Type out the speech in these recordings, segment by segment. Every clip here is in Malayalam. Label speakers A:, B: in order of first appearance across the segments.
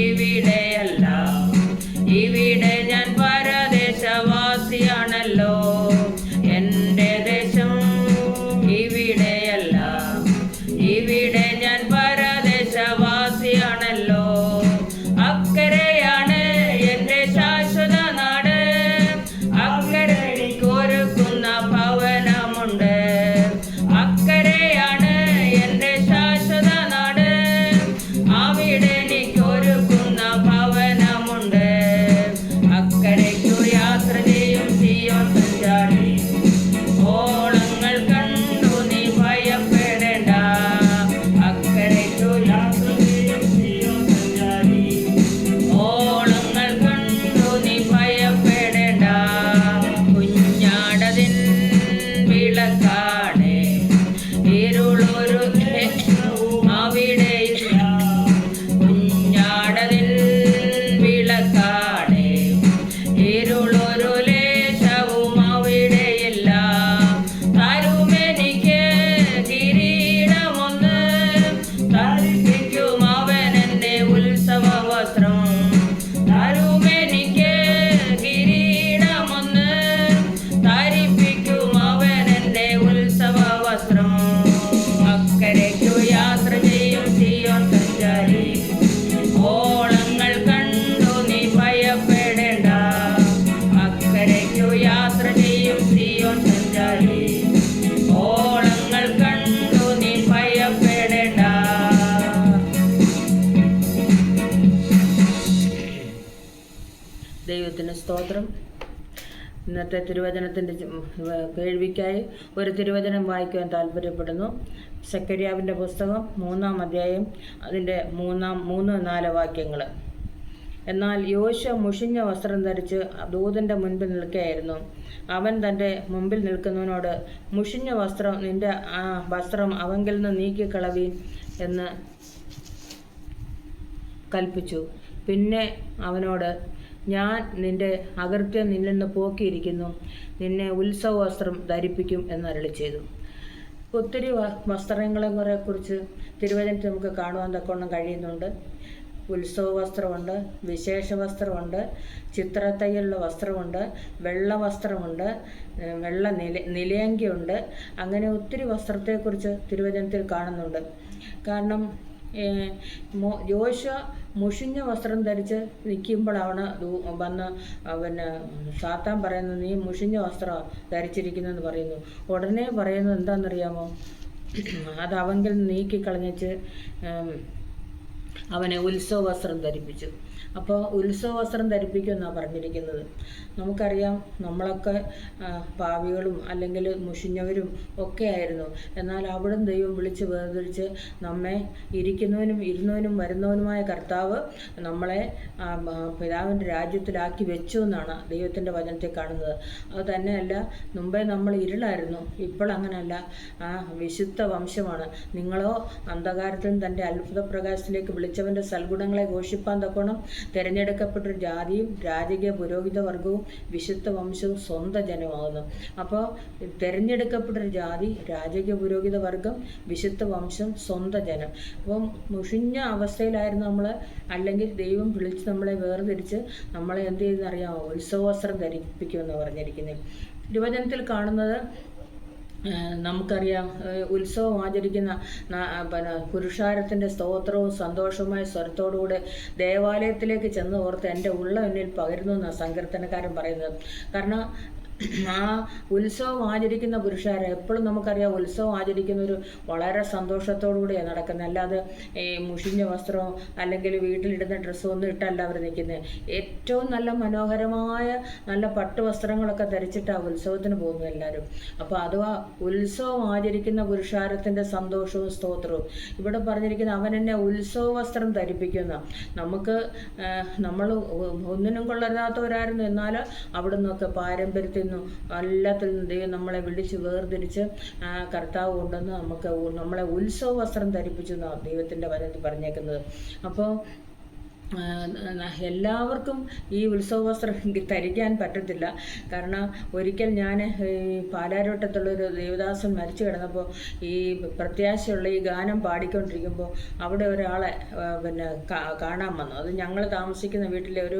A: ഇവിടെയല്ല, ഇവിടെ ഞാൻ പരദേശവാസിയാണല്ലോ. എൻ്റെ ദേശം ഇവിടെയല്ല, ഇവിടെ ഞാൻ പരദേശവാസിയാണല്ലോ. അക്കരെയാണ് എൻ്റെ ശാശ്വത നാട്, അക്കരെ എനിക്കൊരുക്കുന്ന ഭവനമുണ്ട്. അക്കരെയാണ് എൻ്റെ ശാശ്വത നാട്, അവിടെ എനിക്കൊരുക്കുന്ന ഭവനമുണ്ട്. അക്കരയ്ക്കു യാത്ര ചെയ്യും സിയോൻ സഞ്ചാരി, ഓളങ്ങൾ കണ്ടു നീ ഭയപ്പെടേണ്ട. അക്കരയ്ക്കു യാത്ര ചെയ്യും സിയോൻ സഞ്ചാരി, ഓളങ്ങൾ കണ്ടു നീ ഭയപ്പെടേണ്ട. കുഞ്ഞാടതിൻ വിളക്കാണ്, ഇരുളൊരു ലേശവും അവിടെയില്ല. കുഞ്ഞാടതിൻ വിളക്കാണ്, ഇരുളൊരു ലേശവും അവിടെയില്ല. തരുമെനിക്ക് കിരീടമൊന്ന്, ധരിപ്പിക്കും അവൻ എന്നെ ഉത്സവ വസ്ത്രം. തരുമെനിക്ക് കിരീടമൊന്ന്, ധരിപ്പിക്കും അവൻ എന്നെ ഉത്സവ വസ്ത്രം. അക്കരയ്ക്കു യാത്ര ചെയ്യും സിയോൻ സഞ്ചാരി, ഓളങ്ങൾ കണ്ടു നീ ഭയപ്പെടേണ്ട. അക്കരയ്ക്കു യാത്ര ചെയ്യും സിയോൻ സഞ്ചാരി, ഓളങ്ങൾ കണ്ടു നീ ഭയപ്പെടേണ്ട. ദൈവത്തിന് സ്തോത്രം. ഇന്നത്തെ തിരുവചനത്തിൻ്റെ കേൾവിക്കായി ഒരു തിരുവചനം വായിക്കുവാൻ താല്പര്യപ്പെടുന്നു. സെക്കരിയാവിൻ്റെ പുസ്തകം 3-ാം അധ്യായം, അതിൻ്റെ 3-4 വാക്യങ്ങൾ. എന്നാൽ യോശുവ മുഷിഞ്ഞ വസ്ത്രം ധരിച്ച് ദൂതൻ്റെ മുൻപിൽ നിൽക്കുകയായിരുന്നു. അവൻ തൻ്റെ മുമ്പിൽ നിൽക്കുന്നവനോട്, മുഷിഞ്ഞ വസ്ത്രം, നിന്റെ വസ്ത്രം അവങ്കിൽ നിന്ന് നീക്കിക്കളവീൻ എന്ന് കൽപ്പിച്ചു. പിന്നെ അവനോട്, ഞാൻ നിന്റെ അകൃത്യം നിന്നിൽ നിന്ന് പോക്കിയിരിക്കുന്നു, നിന്നെ ഉത്സവ വസ്ത്രം ധരിപ്പിക്കും എന്ന് അരുളി ചെയ്തു. ഒത്തിരി വസ്ത്രങ്ങളെ കുറിച്ച് തിരുവചനത്തിൽ നമുക്ക് കാണുവാൻ തക്കവണ്ണം കഴിയുന്നുണ്ട്. ഉത്സവ വസ്ത്രമുണ്ട്, വിശേഷ വസ്ത്രമുണ്ട്, ചിത്രത്തയ്യലുള്ള വസ്ത്രമുണ്ട്, വെള്ള വസ്ത്രമുണ്ട്, വെള്ള നിലയങ്കിയുണ്ട്. അങ്ങനെ ഒത്തിരി വസ്ത്രത്തെക്കുറിച്ച് തിരുവചനത്തിൽ കാണുന്നുണ്ട്. കാരണം യോശുവ മുഷിഞ്ഞ വസ്ത്രം ധരിച്ച് നിൽക്കുമ്പോഴാണ് വന്ന് പിന്നെ സാത്താൻ പറയുന്നത്, നീ മുഷിഞ്ഞ വസ്ത്രം ധരിച്ചിരിക്കുന്നെന്ന് പറയുന്നു. ഉടനെ പറയുന്നത് എന്താണെന്നറിയാമോ? അത് അവങ്കിൽ നീക്കിക്കളഞ്ഞിട്ട് അവനെ ഉത്സവ വസ്ത്രം ധരിപ്പിച്ചു. അപ്പോൾ ഉത്സവ വസ്ത്രം ധരിപ്പിക്കുമെന്നാണ് പറഞ്ഞിരിക്കുന്നത്. നമുക്കറിയാം, നമ്മളൊക്കെ പാവികളും അല്ലെങ്കിൽ മുഷിഞ്ഞവരും ഒക്കെ ആയിരുന്നു. എന്നാൽ അവിടുന്ന് ദൈവം വിളിച്ച് വേർതിരിച്ച് നമ്മെ ഇരിക്കുന്നവനും ഇരുന്നവനും വരുന്നവനുമായ കർത്താവ് നമ്മളെ പിതാവിൻ്റെ രാജ്യത്തിലാക്കി വെച്ചു എന്നാണ് ദൈവത്തിൻ്റെ വചനത്തിൽ കാണുന്നത്. അത് തന്നെയല്ല, മുമ്പേ നമ്മൾ ഇരുളായിരുന്നു, ഇപ്പോൾ അങ്ങനെയല്ല, വിശുദ്ധ വംശമാണ്. നിങ്ങളോ അന്ധകാരത്തിൽ തൻ്റെ അത്ഭുത പ്രകാശത്തിലേക്ക് വിളിച്ചവൻ്റെ സൽഗുണങ്ങളെ ഘോഷിപ്പാൻ തക്കോണം തിരഞ്ഞെടുക്കപ്പെട്ടൊരു ജാതിയും രാജകീയ പുരോഹിത വർഗവും വിശുദ്ധ വംശവും സ്വന്തം ജനമാകുന്നു. അപ്പോൾ തിരഞ്ഞെടുക്കപ്പെട്ടൊരു ജാതി, രാജകീയ പുരോഹിത വർഗം, വിശുദ്ധ വംശം, സ്വന്തം ജനം. അപ്പം മുഷിഞ്ഞ അവസ്ഥയിലായിരുന്നു നമ്മൾ. അല്ലെങ്കിൽ ദൈവം വിളിച്ച് നമ്മളെ വേർതിരിച്ച് നമ്മളെ എന്ത് ചെയ്തെന്നറിയാമോ? ഉത്സവവസ്ത്രം ധരിപ്പിക്കുമെന്ന് പറഞ്ഞിരിക്കുന്നത്. തിരുവചനത്തിൽ കാണുന്നത് നമുക്കറിയാം, ഉത്സവം ആചരിക്കുന്ന പുരുഷാരത്തിൻ്റെ സ്തോത്രവും സന്തോഷവുമായ സ്വരത്തോടുകൂടെ ദേവാലയത്തിലേക്ക് ചെന്ന് ഓർത്ത് എൻ്റെ ഉള്ള എന്നിൽ പകരുന്നു എന്നാണ് സങ്കീർത്തനക്കാരൻ പറയുന്നത്. കാരണം ആ ഉത്സവം ആചരിക്കുന്ന പുരുഷാരെ എപ്പോഴും നമുക്കറിയാം, ഉത്സവം ആചരിക്കുന്നവർ വളരെ സന്തോഷത്തോടുകൂടിയാണ് നടക്കുന്നത്. അല്ലാതെ ഈ മുഷിഞ്ഞ വസ്ത്രമോ അല്ലെങ്കിൽ വീട്ടിലിടുന്ന ഡ്രസ്സോ ഒന്നും ഇട്ടല്ല അവർ നിൽക്കുന്നത്. ഏറ്റവും നല്ല മനോഹരമായ നല്ല പട്ടുവസ്ത്രങ്ങളൊക്കെ ധരിച്ചിട്ടാണ് ഉത്സവത്തിന് പോകുന്നത് എല്ലാവരും. അപ്പോൾ അഥവാ ഉത്സവം ആചരിക്കുന്ന പുരുഷാരത്തിൻ്റെ സന്തോഷവും സ്തോത്രവും ഇവിടെ പറഞ്ഞിരിക്കുന്ന അവൻ എന്നെ ഉത്സവ വസ്ത്രം ധരിപ്പിക്കുന്ന. നമുക്ക് നമ്മൾ ഒന്നിനും കൊള്ളരുതാത്തവരായിരുന്നു, എന്നാൽ അവിടെ നിന്നൊക്കെ പാരമ്പര്യത്തിൽ എല്ലാത്തിൽ നിന്നും ദൈവം നമ്മളെ വിളിച്ച് വേർതിരിച്ച് കർത്താവ് കൊണ്ടുവന്ന് നമ്മളെ ഉത്സവ വസ്ത്രം ധരിപ്പിച്ചു എന്നാണ് ദൈവത്തിൻ്റെ വചനത്തിൽ പറഞ്ഞേക്കുന്നത്. അപ്പോൾ എല്ലാവർക്കും ഈ ഉത്സവ വസ്ത്രം ധരിക്കാൻ പറ്റത്തില്ല. കാരണം ഒരിക്കൽ ഞാൻ പാലാരോട്ടത്തുള്ളൊരു ദേവദാസൻ മരിച്ചു കിടന്നപ്പോൾ ഈ പ്രത്യാശയുള്ള ഈ ഗാനം പാടിക്കൊണ്ടിരിക്കുമ്പോൾ അവിടെ ഒരാളെ കാണാൻ വന്നു. അത് ഞങ്ങൾ താമസിക്കുന്ന വീട്ടിലെ ഒരു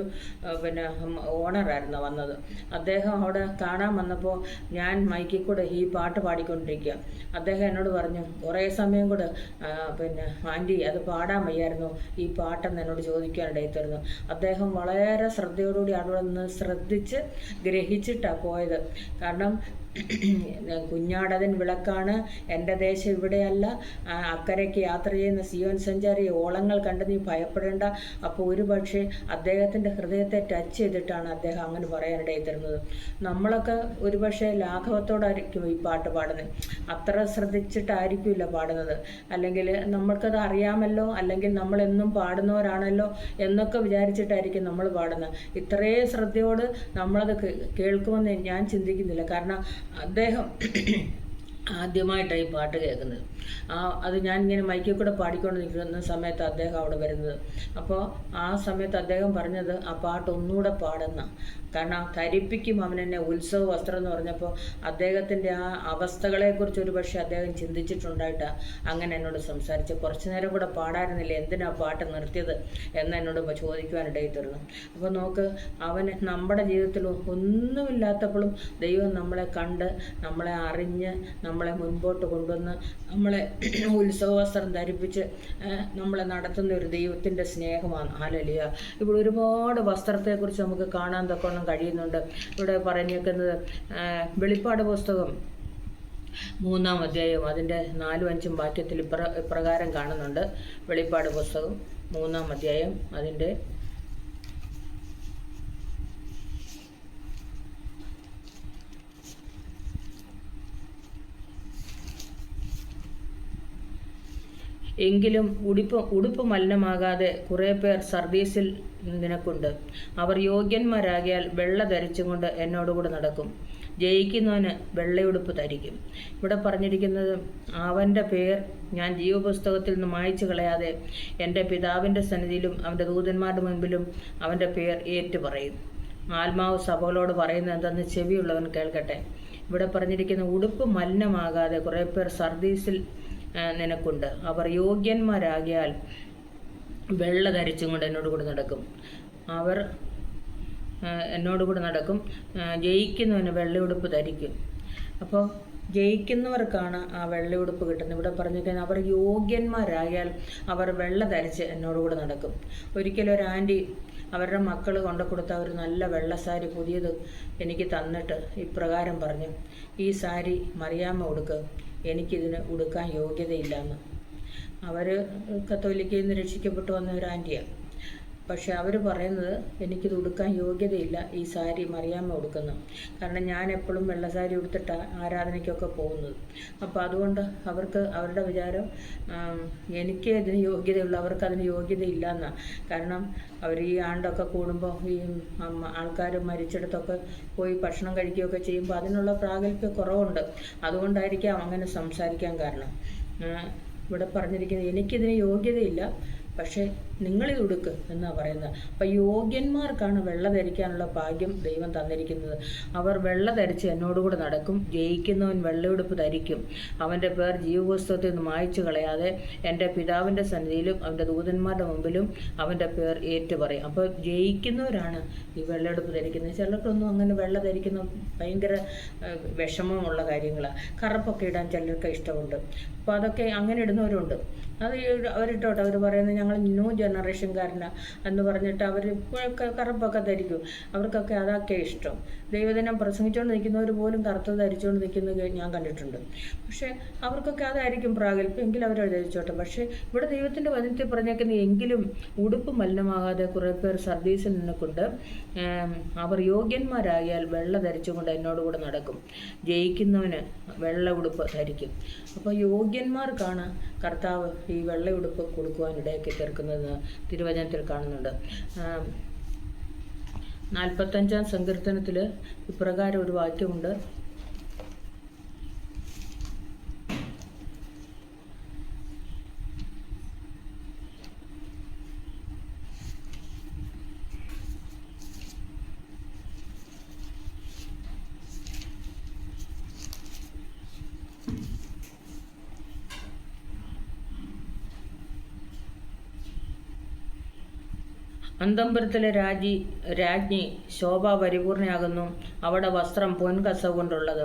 A: ഓണറായിരുന്നു വന്നത്. അദ്ദേഹം അവിടെ കാണാൻ വന്നപ്പോൾ ഞാൻ മൈക്കിൽ കൂടെ ഈ പാട്ട് പാടിക്കൊണ്ടിരിക്കുക. അദ്ദേഹം എന്നോട് പറഞ്ഞു, കുറേ സമയം കൂടെ ആൻറ്റി അത് പാടാൻ വയ്യായിരുന്നു ഈ പാട്ടെന്ന് എന്നോട് ചോദിക്കാനിടയിൽ തരുന്നു. അദ്ദേഹം വളരെ ശ്രദ്ധയോടുകൂടി അവിടെ നിന്ന് ശ്രദ്ധിച്ച് ഗ്രഹിച്ചിട്ടാണ് പോയത്. കാരണം കുഞ്ഞാടതിൻ വിളക്കാണ്, എൻ്റെ ദേശം ഇവിടെയല്ല, അക്കരയ്ക്ക് യാത്ര ചെയ്യുന്ന സിയോൻ സഞ്ചാരി, ഓളങ്ങൾ കണ്ട് നീ ഭയപ്പെടേണ്ട. അപ്പോൾ ഒരു പക്ഷേ അദ്ദേഹത്തിൻ്റെ ഹൃദയത്തെ ടച്ച് ചെയ്തിട്ടാണ് അദ്ദേഹം അങ്ങനെ പറയാനിടയിൽ തരുന്നത്. നമ്മളൊക്കെ ഒരു പക്ഷേ ലാഘവത്തോടായിരിക്കും ഈ പാട്ട് പാടുന്നത്, അത്ര ശ്രദ്ധിച്ചിട്ടായിരിക്കില്ല പാടുന്നത്. അല്ലെങ്കിൽ നമ്മൾക്കത് അറിയാമല്ലോ, അല്ലെങ്കിൽ നമ്മളെന്നും പാടുന്നവരാണല്ലോ എന്നൊക്കെ വിചാരിച്ചിട്ടായിരിക്കും നമ്മൾ പാടുന്നത്. ഇത്രയും ശ്രദ്ധയോട് നമ്മളത് കേൾക്കുമെന്ന് ഞാൻ ചിന്തിക്കുന്നില്ല. കാരണം അദ്ദേഹം ആദ്യമായിട്ടാണ് ഈ പാട്ട് കേൾക്കുന്നത്. അത് ഞാൻ ഇങ്ങനെ മൈക്കിൽ കൂടെ പാടിക്കൊണ്ട് നിൽക്കുന്ന സമയത്ത് അദ്ദേഹം അവിടെ വരുന്നത്. അപ്പോൾ ആ സമയത്ത് അദ്ദേഹം പറഞ്ഞത് ആ പാട്ട് ഒന്നുകൂടെ പാടുന്ന, കാരണം ധരിപ്പിക്കും അവനെന്നെ ഉത്സവ വസ്ത്രം എന്ന് പറഞ്ഞപ്പോൾ അദ്ദേഹത്തിൻ്റെ ആ അവസ്ഥകളെക്കുറിച്ച് ഒരു പക്ഷേ അദ്ദേഹം ചിന്തിച്ചിട്ടുണ്ടായിട്ടാണ് അങ്ങനെ എന്നോട് സംസാരിച്ച്. കുറച്ച് നേരം കൂടെ പാടായിരുന്നില്ല, എന്തിനാ പാട്ട് നിർത്തിയത് എന്ന് എന്നോട് ചോദിക്കുവാനിടയിൽ തീർന്നു. അപ്പോൾ നോക്ക്, അവന് നമ്മുടെ ജീവിതത്തിൽ ഒന്നുമില്ലാത്തപ്പോഴും ദൈവം നമ്മളെ കണ്ട്, നമ്മളെ അറിഞ്ഞ്, നമ്മളെ മുൻപോട്ട് കൊണ്ടുവന്ന്, നമ്മളെ ഉത്സവ വസ്ത്രം ധരിപ്പിച്ച് നമ്മളെ നടത്തുന്ന ഒരു ദൈവത്തിൻ്റെ സ്നേഹമാണ്. ഹല്ലേലൂയ. ഇവിടെ ഒരുപാട് വസ്ത്രത്തെക്കുറിച്ച് നമുക്ക് കാണാൻ തക്കോണം കഴിയുന്നുണ്ട്. ഇവിടെ പറഞ്ഞേക്കുന്നത് വെളിപ്പാട് പുസ്തകം 3-ാം അധ്യായം അതിൻ്റെ 4-5 വാക്യത്തിൽ ഇപ്രകാരം കാണുന്നുണ്ട്. വെളിപ്പാട് പുസ്തകം 3-ാം അധ്യായം അതിൻ്റെ എങ്കിലും ഉടുപ്പ് മലിനമാകാതെ കുറേ പേർ സർദീസിൽ നിനക്കുണ്ട്. അവർ യോഗ്യന്മാരാകിയാൽ വെള്ള ധരിച്ചും കൊണ്ട് എന്നോടുകൂടെ നടക്കും. ജയിക്കുന്നവന് വെള്ളയുടുപ്പ് ധരിക്കും. ഇവിടെ പറഞ്ഞിരിക്കുന്നത്, അവൻ്റെ പേർ ഞാൻ ജീവപുസ്തകത്തിൽ നിന്ന് മായ്ച്ചു കളയാതെ എൻ്റെ പിതാവിൻ്റെ സന്നിധിയിലും അവൻ്റെ ദൂതന്മാരുടെ മുൻപിലും അവൻ്റെ പേർ ഏറ്റുപറയും. ആത്മാവ് സഭകളോട് പറയുന്നത് എന്തെന്ന് ചെവിയുള്ളവൻ കേൾക്കട്ടെ. ഇവിടെ പറഞ്ഞിരിക്കുന്ന ഉടുപ്പ് മലിനമാകാതെ കുറേ പേർ സർദീസിൽ നിനക്കുണ്ട്. അവർ യോഗ്യന്മാരാകിയാൽ വെള്ള ധരിച്ചും കൊണ്ട് എന്നോടുകൂടെ നടക്കും. അവർ എന്നോടുകൂടെ നടക്കും. ജയിക്കുന്നവന് വെള്ളയുടുപ്പ് ധരിക്കും. അപ്പോൾ ജയിക്കുന്നവർക്കാണ് ആ വെള്ളയുടുപ്പ് കിട്ടുന്നത്. ഇവിടെ പറഞ്ഞിരിക്കുന്നത് അവർ യോഗ്യന്മാരായാൽ അവർ വെള്ള ധരിച്ച് എന്നോടുകൂടെ നടക്കും. ഒരിക്കലും ഒരു ആൻറ്റി അവരുടെ മക്കൾ കൊണ്ടു കൊടുത്ത ഒരു നല്ല വെള്ള സാരി പുതിയത് എനിക്ക് തന്നിട്ട് ഇപ്രകാരം പറഞ്ഞു, ഈ സാരി മറിയാമ്മ ഉടുക്ക്, എനിക്കിതിന് ഉടുക്കാൻ യോഗ്യതയില്ലെന്ന്. അവർ കത്തോലിക്കയിൽ നിന്ന് രക്ഷിക്കപ്പെട്ടു വന്ന ഒരു ആൻറ്റിയാണ്. പക്ഷെ അവർ പറയുന്നത് എനിക്കിത് ഉടുക്കാൻ യോഗ്യതയില്ല, ഈ സാരി മറിയാമ്മ ഉടുക്കുന്നു. കാരണം ഞാൻ എപ്പോഴും വെള്ള സാരി ഉടുത്തിട്ടാണ് ആരാധനയ്ക്കൊക്കെ പോകുന്നത്. അപ്പോൾ അതുകൊണ്ട് അവർക്ക് അവരുടെ വിചാരം എനിക്ക് ഇതിന് യോഗ്യതയുള്ളൂ, അവർക്ക് അതിന് യോഗ്യതയില്ല എന്നാണ്. കാരണം അവർ ഈ ആണ്ടൊക്കെ കൂടുമ്പോൾ ഈ ആൾക്കാർ മരിച്ചിടത്തൊക്കെ പോയി ഭക്ഷണം കഴിക്കുകയൊക്കെ ചെയ്യുമ്പോൾ അതിനുള്ള പ്രാഗൽഭ്യ കുറവുണ്ട്. അതുകൊണ്ടായിരിക്കാം അങ്ങനെ സംസാരിക്കാൻ കാരണം. ഇവിടെ പറഞ്ഞിരിക്കുന്നത് എനിക്കിതിന് യോഗ്യതയില്ല, പക്ഷേ നിങ്ങളിത് ഉടുക്ക് എന്നാണ് പറയുന്നത്. അപ്പം യോഗ്യന്മാർക്കാണ് വെള്ള ധരിക്കാനുള്ള ഭാഗ്യം ദൈവം തന്നിരിക്കുന്നത്. അവർ വെള്ള ധരിച്ച് എന്നോടുകൂടെ നടക്കും. ജയിക്കുന്നവൻ വെള്ളയുടുപ്പ് ധരിക്കും. അവൻ്റെ പേർ ജീവപുസ്തകത്തിൽ നിന്ന് മായ്ച്ചു കളയാതെ എൻ്റെ പിതാവിൻ്റെ സന്നിധിയിലും അവൻ്റെ ദൂതന്മാരുടെ മുമ്പിലും അവൻ്റെ പേർ ഏറ്റുപറയും. അപ്പോൾ ജയിക്കുന്നവരാണ് ഈ വെള്ളയെടുപ്പ് ധരിക്കുന്നത്. ചിലർക്കൊന്നും അങ്ങനെ വെള്ള ധരിക്കുന്ന ഭയങ്കര വിഷമമുള്ള കാര്യങ്ങളാണ്. കറുപ്പൊക്കെ ഇടാൻ ചിലർക്ക് ഇഷ്ടമുണ്ട്. അപ്പോൾ അതൊക്കെ അങ്ങനെ ഇടുന്നവരുണ്ട്. അത് അവരിട്ടോട്ടെ, അവർ പറയുന്നത് ഞങ്ങൾ ന്യൂ ജനറേഷൻകാരനാണ് എന്ന് പറഞ്ഞിട്ട് അവർ കറുപ്പൊക്കെ ധരിക്കും. അവർക്കൊക്കെ അതൊക്കെ ഇഷ്ടം. ദൈവദിനം പ്രസംഗിച്ചുകൊണ്ട് നിൽക്കുന്നവർ പോലും കറുത്ത് ധരിച്ചുകൊണ്ട് നിൽക്കുന്നത് ഞാൻ കണ്ടിട്ടുണ്ട്. പക്ഷേ അവർക്കൊക്കെ അതായിരിക്കും പ്രാഗൽഭ്യം, എങ്കിലും അവർ ധരിച്ചോട്ടെ. പക്ഷേ ഇവിടെ ദൈവത്തിൻ്റെ വചനത്തിൽ പറഞ്ഞേക്കുന്ന എങ്കിലും ഉടുപ്പ് മലിനമാകാതെ കുറേ പേർ സർദീസിൽ നിന്നെക്കൊണ്ട് അവർ യോഗ്യന്മാരായാൽ വെള്ള ധരിച്ചുകൊണ്ട് എന്നോടുകൂടെ നടക്കും. ജയിക്കുന്നവന് വെള്ള ഉടുപ്പ് ധരിക്കും. അപ്പോൾ യോഗ്യന്മാർക്കാണ് കർത്താവ് ഈ വെള്ള ഉടുപ്പ് കൊടുക്കുവാൻ ഇടയാക്കി തീർക്കുന്നത് തിരുവചനത്തിൽ കാണുന്നുണ്ട്. 45-ാം സങ്കീർത്തനത്തിൽ ഇപ്രകാരം ഒരു വാക്യമുണ്ട്. അന്തഃപുരത്തിലെ രാജ്ഞി ശോഭ പരിപൂർണയാകുന്നു. അവളുടെ വസ്ത്രം പൊൻകസവ് കൊണ്ടുള്ളത്.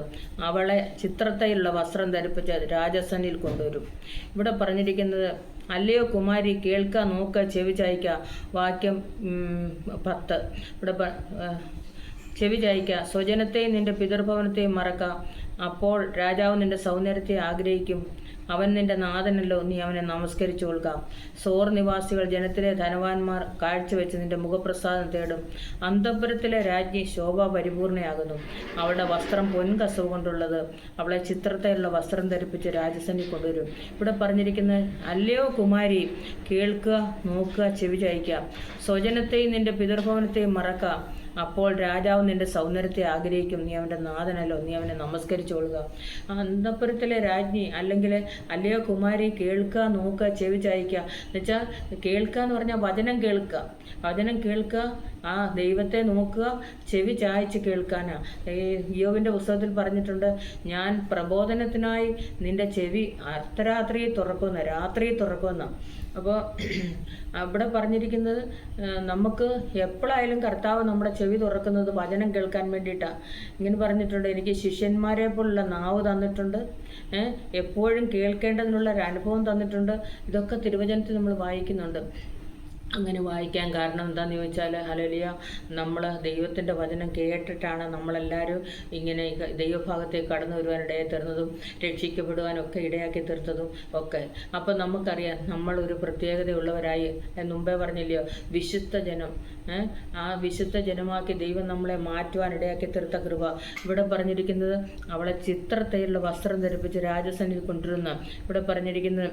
A: അവളെ ചിത്രത്തയിലുള്ള വസ്ത്രം ധരിപ്പിച്ച് രാജസന്നിൽ കൊണ്ടുവരും. ഇവിടെ പറഞ്ഞിരിക്കുന്നത്, അല്ലയോ കുമാരി, കേൾക്കുക, നോക്കുക, ചെവി ചായ്ക്കുക. വാക്യം 10. ഇവിടെ ചെവി ചായ്ക്കുക. സ്വജനത്തെയും നിന്റെ പിതൃഭവനത്തെയും മറക്ക. അപ്പോൾ രാജാവ് നിന്റെ സൗന്ദര്യത്തെ ആഗ്രഹിക്കും. അവൻ നിന്റെ നാഥനല്ലോ, നീ അവനെ നമസ്കരിച്ചു കൊള്ളുക. സോർ നിവാസികൾ, ജനത്തിലെ ധനവാന്മാർ കാഴ്ചവെച്ച് നിന്റെ മുഖപ്രസാദം തേടും. അന്തഃപുരത്തിലെ രാജ്ഞി ശോഭ പരിപൂർണയാകുന്നു. അവളുടെ വസ്ത്രം പൊൻകസവ് കൊണ്ടുള്ളത്. അവളെ ചിത്രത്തിലുള്ള വസ്ത്രം ധരിപ്പിച്ച് രാജസന്നിൽ കൊണ്ടുവരും. ഇവിടെ പറഞ്ഞിരിക്കുന്നത്, അല്ലയോ കുമാരി, കേൾക്കുക, നോക്കുക, ചെവി ചായ്ക്കുക. സ്വജനത്തെയും നിന്റെ പിതൃഭവനത്തെയും മറക്ക. അപ്പോൾ രാജാവ് നിന്റെ സൗന്ദര്യത്തെ ആഗ്രഹിക്കും. നീ അവൻ്റെ നാഥനല്ലോ, നീ അവനെ നമസ്കരിച്ചു കൊള്ളുക. അന്തഃപുരത്തിലെ രാജ്ഞി, അല്ലെങ്കിൽ അല്ലയോ കുമാരി, കേൾക്കുക, നോക്കുക, ചെവി ചായ്ക്കുക. എന്നുവെച്ചാൽ കേൾക്കുക എന്ന് പറഞ്ഞാൽ വചനം കേൾക്കുക. വചനം കേൾക്കുക, ആ ദൈവത്തെ നോക്കുക, ചെവി ചായ്ച്ച് കേൾക്കാനാ. ഈ യോബിൻ്റെ പുസ്തകത്തിൽ പറഞ്ഞിട്ടുണ്ട്, ഞാൻ പ്രബോധനത്തിനായി നിന്റെ ചെവി അർദ്ധരാത്രി തുറക്കുന്ന, രാത്രി തുറക്കുന്ന. അപ്പോൾ അവിടെ പറഞ്ഞിരിക്കുന്നത്, നമുക്ക് എപ്പോഴായാലും കർത്താവ് നമ്മുടെ ചെവി തുറക്കുന്നത് വചനം കേൾക്കാൻ വേണ്ടിയിട്ടാണ്. ഇങ്ങനെ പറഞ്ഞിട്ടുണ്ട്, എനിക്ക് ശിഷ്യന്മാരെ പോലുള്ള നാവ് തന്നിട്ടുണ്ട്, എപ്പോഴും കേൾക്കേണ്ടതിനുള്ള ഒരു അനുഭവം തന്നിട്ടുണ്ട്. ഇതൊക്കെ തിരുവചനത്തിൽ നമ്മൾ വായിക്കുന്നുണ്ട്. അങ്ങനെ വായിക്കാൻ കാരണം എന്താണെന്ന് ചോദിച്ചാൽ, ഹല്ലേലൂയ, നമ്മൾ ദൈവത്തിൻ്റെ വചനം കേട്ടിട്ടാണ് നമ്മളെല്ലാവരും ഇങ്ങനെ ദൈവഭാഗത്തേക്ക് കടന്നു വരുവാൻ ഇടയായി തീർന്നതും രക്ഷിക്കപ്പെടുവാനൊക്കെ ഇടയാക്കി തീർത്തതും ഒക്കെ. അപ്പം നമുക്കറിയാം, നമ്മളൊരു പ്രത്യേകതയുള്ളവരായി മുമ്പേ പറഞ്ഞില്ലയോ, വിശുദ്ധ ജനം. ആ വിശുദ്ധ ജനമാക്കി ദൈവം നമ്മളെ മാറ്റുവാൻ ഇടയാക്കി തീർത്ത കൃപ. ഇവിടെ പറഞ്ഞിരിക്കുന്നത്, അവളെ ചിത്രത്തയിലുള്ള വസ്ത്രം ധരിപ്പിച്ച് രാജസന്നിധി കൊണ്ടുവരുന്ന. ഇവിടെ പറഞ്ഞിരിക്കുന്നത്,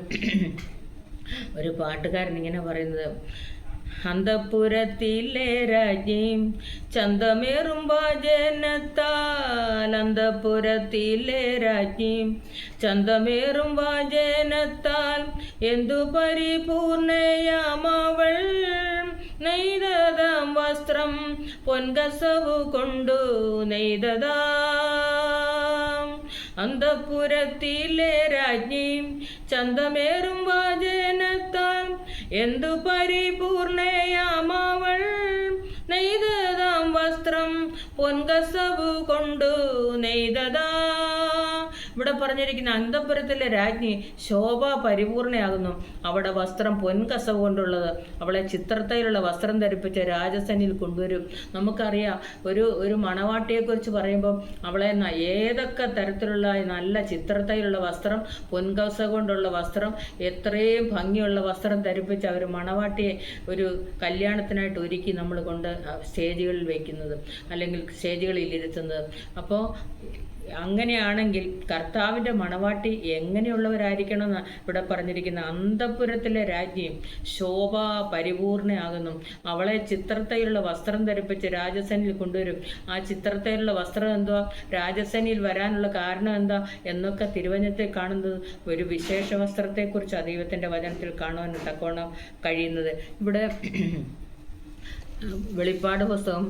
A: ഒരു പാട്ടുകാരൻ ഇങ്ങനെ പറയുന്നത്, അന്തഃപുരത്തിലെ രാജ്ഞിയും ചന്തമേറും വാചനത്താൽ, അന്തഃപുരത്തിലെ രാജ്ഞിയും ചന്തമേറും വാചനത്താൽ, എന്തു പരിപൂർണയാമവൾ, നെയ്തതാം വസ്ത്രം പൊൻകസവു കൊണ്ടു നെയ്തതാം. അന്തഃപുരത്തിലെ രാജ്ഞിയും ചന്തമേറും വാചനത്താൽ, എന്തു പരിപൂർണയാമവൾ, നെയ്തതാം വസ്ത്രം പൊൻകസവു കൊണ്ടു നെയ്തതാ. ഇവിടെ പറഞ്ഞിരിക്കുന്ന, അന്തഃപുരത്തിലെ രാജ്ഞി ശോഭ പരിപൂർണയാകുന്നു. അവളുടെ വസ്ത്രം പൊൻകസവ് കൊണ്ടുള്ളത്. അവളെ ചിത്രത്തയിലുള്ള വസ്ത്രം ധരിപ്പിച്ച് രാജസന്നിൽ കൊണ്ടുവരും. നമുക്കറിയാം, ഒരു മണവാട്ടിയെക്കുറിച്ച് പറയുമ്പോൾ അവളെ ഏതൊക്കെ തരത്തിലുള്ള നല്ല ചിത്രത്തയിലുള്ള വസ്ത്രം, പൊൻകസവ് കൊണ്ടുള്ള വസ്ത്രം, എത്രയും ഭംഗിയുള്ള വസ്ത്രം ധരിപ്പിച്ച് അവർ മണവാട്ടിയെ ഒരു കല്യാണത്തിനായിട്ട് ഒരുക്കി നമ്മൾ കൊണ്ട് സ്റ്റേജുകളിൽ വയ്ക്കുന്നത്, അല്ലെങ്കിൽ സ്റ്റേജുകളിൽ ഇരുത്തുന്നത്. അപ്പോൾ അങ്ങനെയാണെങ്കിൽ കർത്താവിൻ്റെ മണവാട്ടി എങ്ങനെയുള്ളവരായിരിക്കണം എന്ന് ഇവിടെ പറഞ്ഞിരിക്കുന്ന, അന്തഃപുരത്തിലെ രാജ്ഞിയും ശോഭ പരിപൂർണയാകുന്നു. അവളെ ചിത്രത്തയിലുള്ള വസ്ത്രം ധരിപ്പിച്ച് രാജസന്നിൽ കൊണ്ടുവരും. ആ ചിത്രത്തയിലുള്ള വസ്ത്രം എന്തുവാ, രാജസന്നിൽ വരാനുള്ള കാരണം എന്താ എന്നൊക്കെ തിരുവചനത്തിൽ കാണുന്നത് ഒരു വിശേഷ വസ്ത്രത്തെക്കുറിച്ച് ദൈവത്തിൻ്റെ വചനത്തിൽ കാണുവാൻ തക്കോണം കഴിയുന്നത്. ഇവിടെ വെളിപ്പാട് പുസ്തകം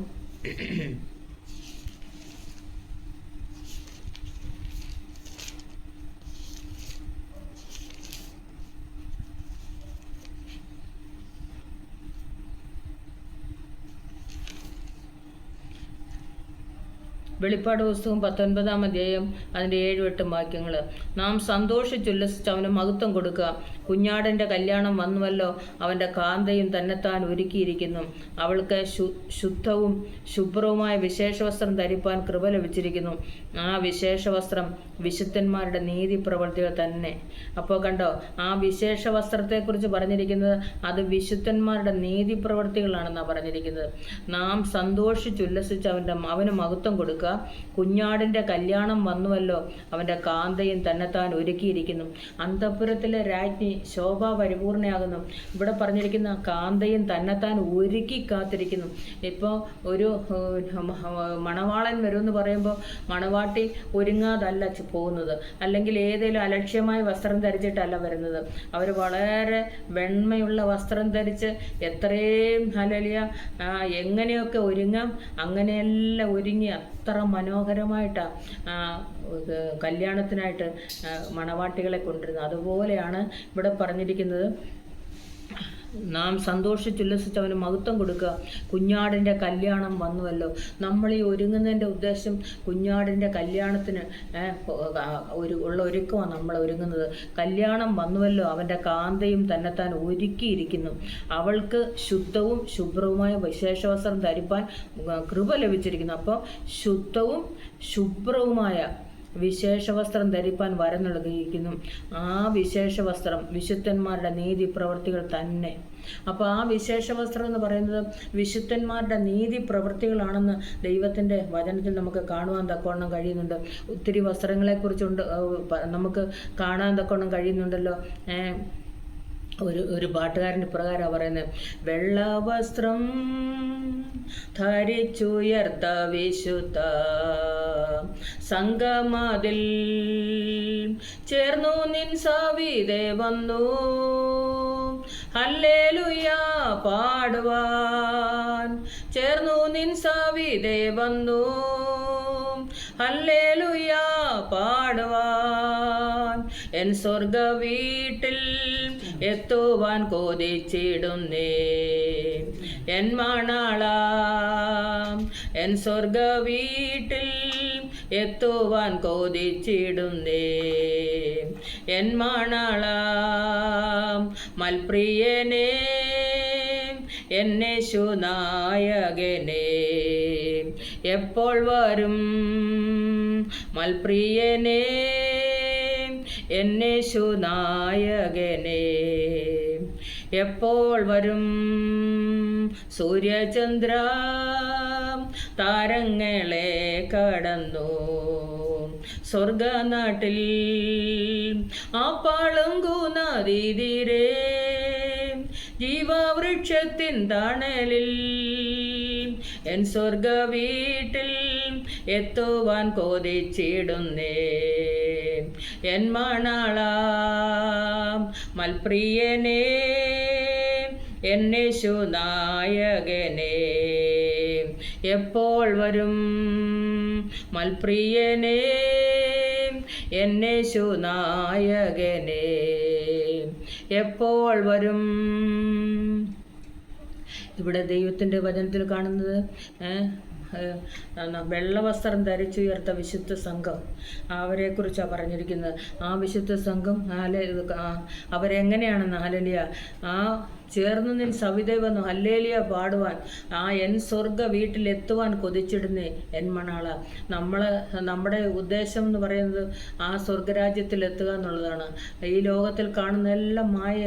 A: വെളിപ്പാട് പുസ്തകം 19-ാം അധ്യായം അതിൻ്റെ 7-8 വാക്യങ്ങൾ. നാം സന്തോഷിച്ചുല്ലസിച്ച് അവന് മഹത്വം കൊടുക്കുക. കുഞ്ഞാടിൻ്റെ കല്യാണം വന്നുവല്ലോ, അവൻ്റെ കാന്തയും തന്നെത്താൻ ഒരുക്കിയിരിക്കുന്നു. അവൾക്ക് ശുദ്ധവും ശുഭ്രവുമായ വിശേഷവസ്ത്രം ധരിപ്പാൻ കൃപ ലഭിച്ചിരിക്കുന്നു. ആ വിശേഷവസ്ത്രം വിശുദ്ധന്മാരുടെ നീതി പ്രവൃത്തികൾ തന്നെ. അപ്പോൾ കണ്ടോ, ആ വിശേഷ വസ്ത്രത്തെക്കുറിച്ച് പറഞ്ഞിരിക്കുന്നത് അത് വിശുദ്ധന്മാരുടെ നീതി പ്രവൃത്തികളാണെന്നാണ് പറഞ്ഞിരിക്കുന്നത്. നാം സന്തോഷിച്ചുല്ലസിച്ച് അവന് മഹത്വം കൊടുക്കുക. കുഞ്ഞാടിൻ്റെ കല്യാണം വന്നുവല്ലോ, അവൻ്റെ കാന്തയും തന്നെത്താൻ ഒരുക്കിയിരിക്കുന്നു. അന്തഃപുരത്തിലെ രാജ്ഞി ശോഭ പരിപൂർണയാകുന്നു. ഇവിടെ പറഞ്ഞിരിക്കുന്ന കാന്തയും തന്നെത്താൻ ഒരുക്കി കാത്തിരിക്കുന്നു. ഇപ്പോൾ ഒരു മണവാളൻ വരുമെന്ന് പറയുമ്പോൾ മണവാട്ടി ഒരുങ്ങാതല്ല പോകുന്നത്, അല്ലെങ്കിൽ ഏതെങ്കിലും അലക്ഷ്യമായ വസ്ത്രം ധരിച്ചിട്ടല്ല വരുന്നത്. അവർ വളരെ വെണ്മയുള്ള വസ്ത്രം ധരിച്ച് എത്രയും ഹല്ലേലൂയ എങ്ങനെയൊക്കെ ഒരുങ്ങാം അങ്ങനെയെല്ലാം ഒരുങ്ങി അത്ര മനോഹരമായിട്ടാണ് കല്യാണത്തിനായിട്ട് മണവാട്ടികളെ കൊണ്ടിരുന്നത്. അതുപോലെയാണ് ഇവിടെ പറഞ്ഞിരിക്കുന്നത്. നാം സന്തോഷിച്ചുല്ലസിച്ച് അവന് മഹത്വം കൊടുക്കുക. കുഞ്ഞാടിൻ്റെ കല്യാണം വന്നുവല്ലോ. നമ്മൾ ഈ ഒരുങ്ങുന്നതിൻ്റെ ഉദ്ദേശം കുഞ്ഞാടിൻ്റെ കല്യാണത്തിന് ഉള്ള ഒരുക്കമാണ് നമ്മൾ ഒരുങ്ങുന്നത്. കല്യാണം വന്നുവല്ലോ, അവൻ്റെ കാന്തയും തന്നെത്താൻ ഒരുക്കിയിരിക്കുന്നു. അവൾക്ക് ശുദ്ധവും ശുഭ്രവുമായ വിശേഷവസ്ത്രം ധരിപ്പാൻ കൃപ ലഭിച്ചിരിക്കുന്നു. അപ്പോൾ ശുദ്ധവും ശുഭ്രവുമായ വിശേഷവസ്ത്രം ധരിപ്പാൻ വരം നൽകിയിരിക്കുന്നു. ആ വിശേഷവസ്ത്രം വിശുദ്ധന്മാരുടെ നീതി പ്രവൃത്തികൾ തന്നെ. അപ്പോൾ ആ വിശേഷവസ്ത്രം എന്ന് പറയുന്നത് വിശുദ്ധന്മാരുടെ നീതി പ്രവൃത്തികളാണെന്ന് ദൈവത്തിൻ്റെ വചനത്തിൽ നമുക്ക് കാണുവാൻ തക്കവണ്ണം കഴിയുന്നുണ്ട്. ഒത്തിരി വസ്ത്രങ്ങളെക്കുറിച്ചുണ്ട് നമുക്ക് കാണാൻ തക്കവണ്ണം കഴിയുന്നുണ്ടല്ലോ. ഒരു പാട്ടുകാരൻ ഇപ്രകാരമാണ് പറയുന്നത്: വെള്ളവസ്ത്രം ധരിച്ചുയർത്ത വിശുദ്ധ സംഗമതിൽ ചേർന്നു നിൻ സവിധേ വന്നു ഹല്ലേലൂയ പാടുവാൻ. ചേർന്നു നിൻ സവിധേ വന്നു ഹല്ലേലൂയ പാടുവാൻ. എൻ സ്വർഗ വീട്ടിൽ എത്തുവാൻ കൊതിച്ചിടുന്നേ എൻ മണാളാം. എൻ സ്വർഗ വീട്ടിൽ എത്തുവാൻ കൊതിച്ചിടുന്നേ എൻ മണാളാം. മൽപ്രിയനേ എന്നേശുനായകനേ എപ്പോൾ വരും? മൽപ്രിയനേ എന്നേശുനായകനേ എപ്പോൾ വരും? സൂര്യചന്ദ്ര താരങ്ങളെ കടന്നു സ്വർഗനാട്ടിൽ ആ പളുങ്കുനദീതീരെ ജീവവൃക്ഷത്തിൻ തണലിൽ എൻ സ്വർഗ വീട്ടിൽ എത്തുവാൻ കൊതിച്ചിടുന്നേ എൻ മണാളാം. മൽപ്രിയനേ എന്നേശുനായകനേ എപ്പോൾ വരും? മൽപ്രിയനേ എന്നേശുനായകനേ എപ്പോൾ വരും? ഇവിടെ ദൈവത്തിൻ്റെ വചനത്തിൽ കാണുന്നത് വെള്ളവസ്ത്രം ധരിച്ചുയർത്ത വിശുദ്ധ സംഘം, അവരെക്കുറിച്ചാണ് പറഞ്ഞിരിക്കുന്നത്. ആ വിശുദ്ധ സംഘം അവരെങ്ങനെയാണെന്ന് ഹല്ലേലൂയ ചേർന്ന് നിൻ സവിധേ വന്നു ഹല്ലേലൂയ പാടുവാൻ. ആ എൻ സ്വർഗ വീട്ടിലെത്തുവാൻ കൊതിച്ചിടുന്നേ എൻ മണാള. നമ്മുടെ ഉദ്ദേശം എന്ന് പറയുന്നത് ആ സ്വർഗരാജ്യത്തിലെത്തുക എന്നുള്ളതാണ്. ഈ ലോകത്തിൽ കാണുന്ന എല്ലാം മായ,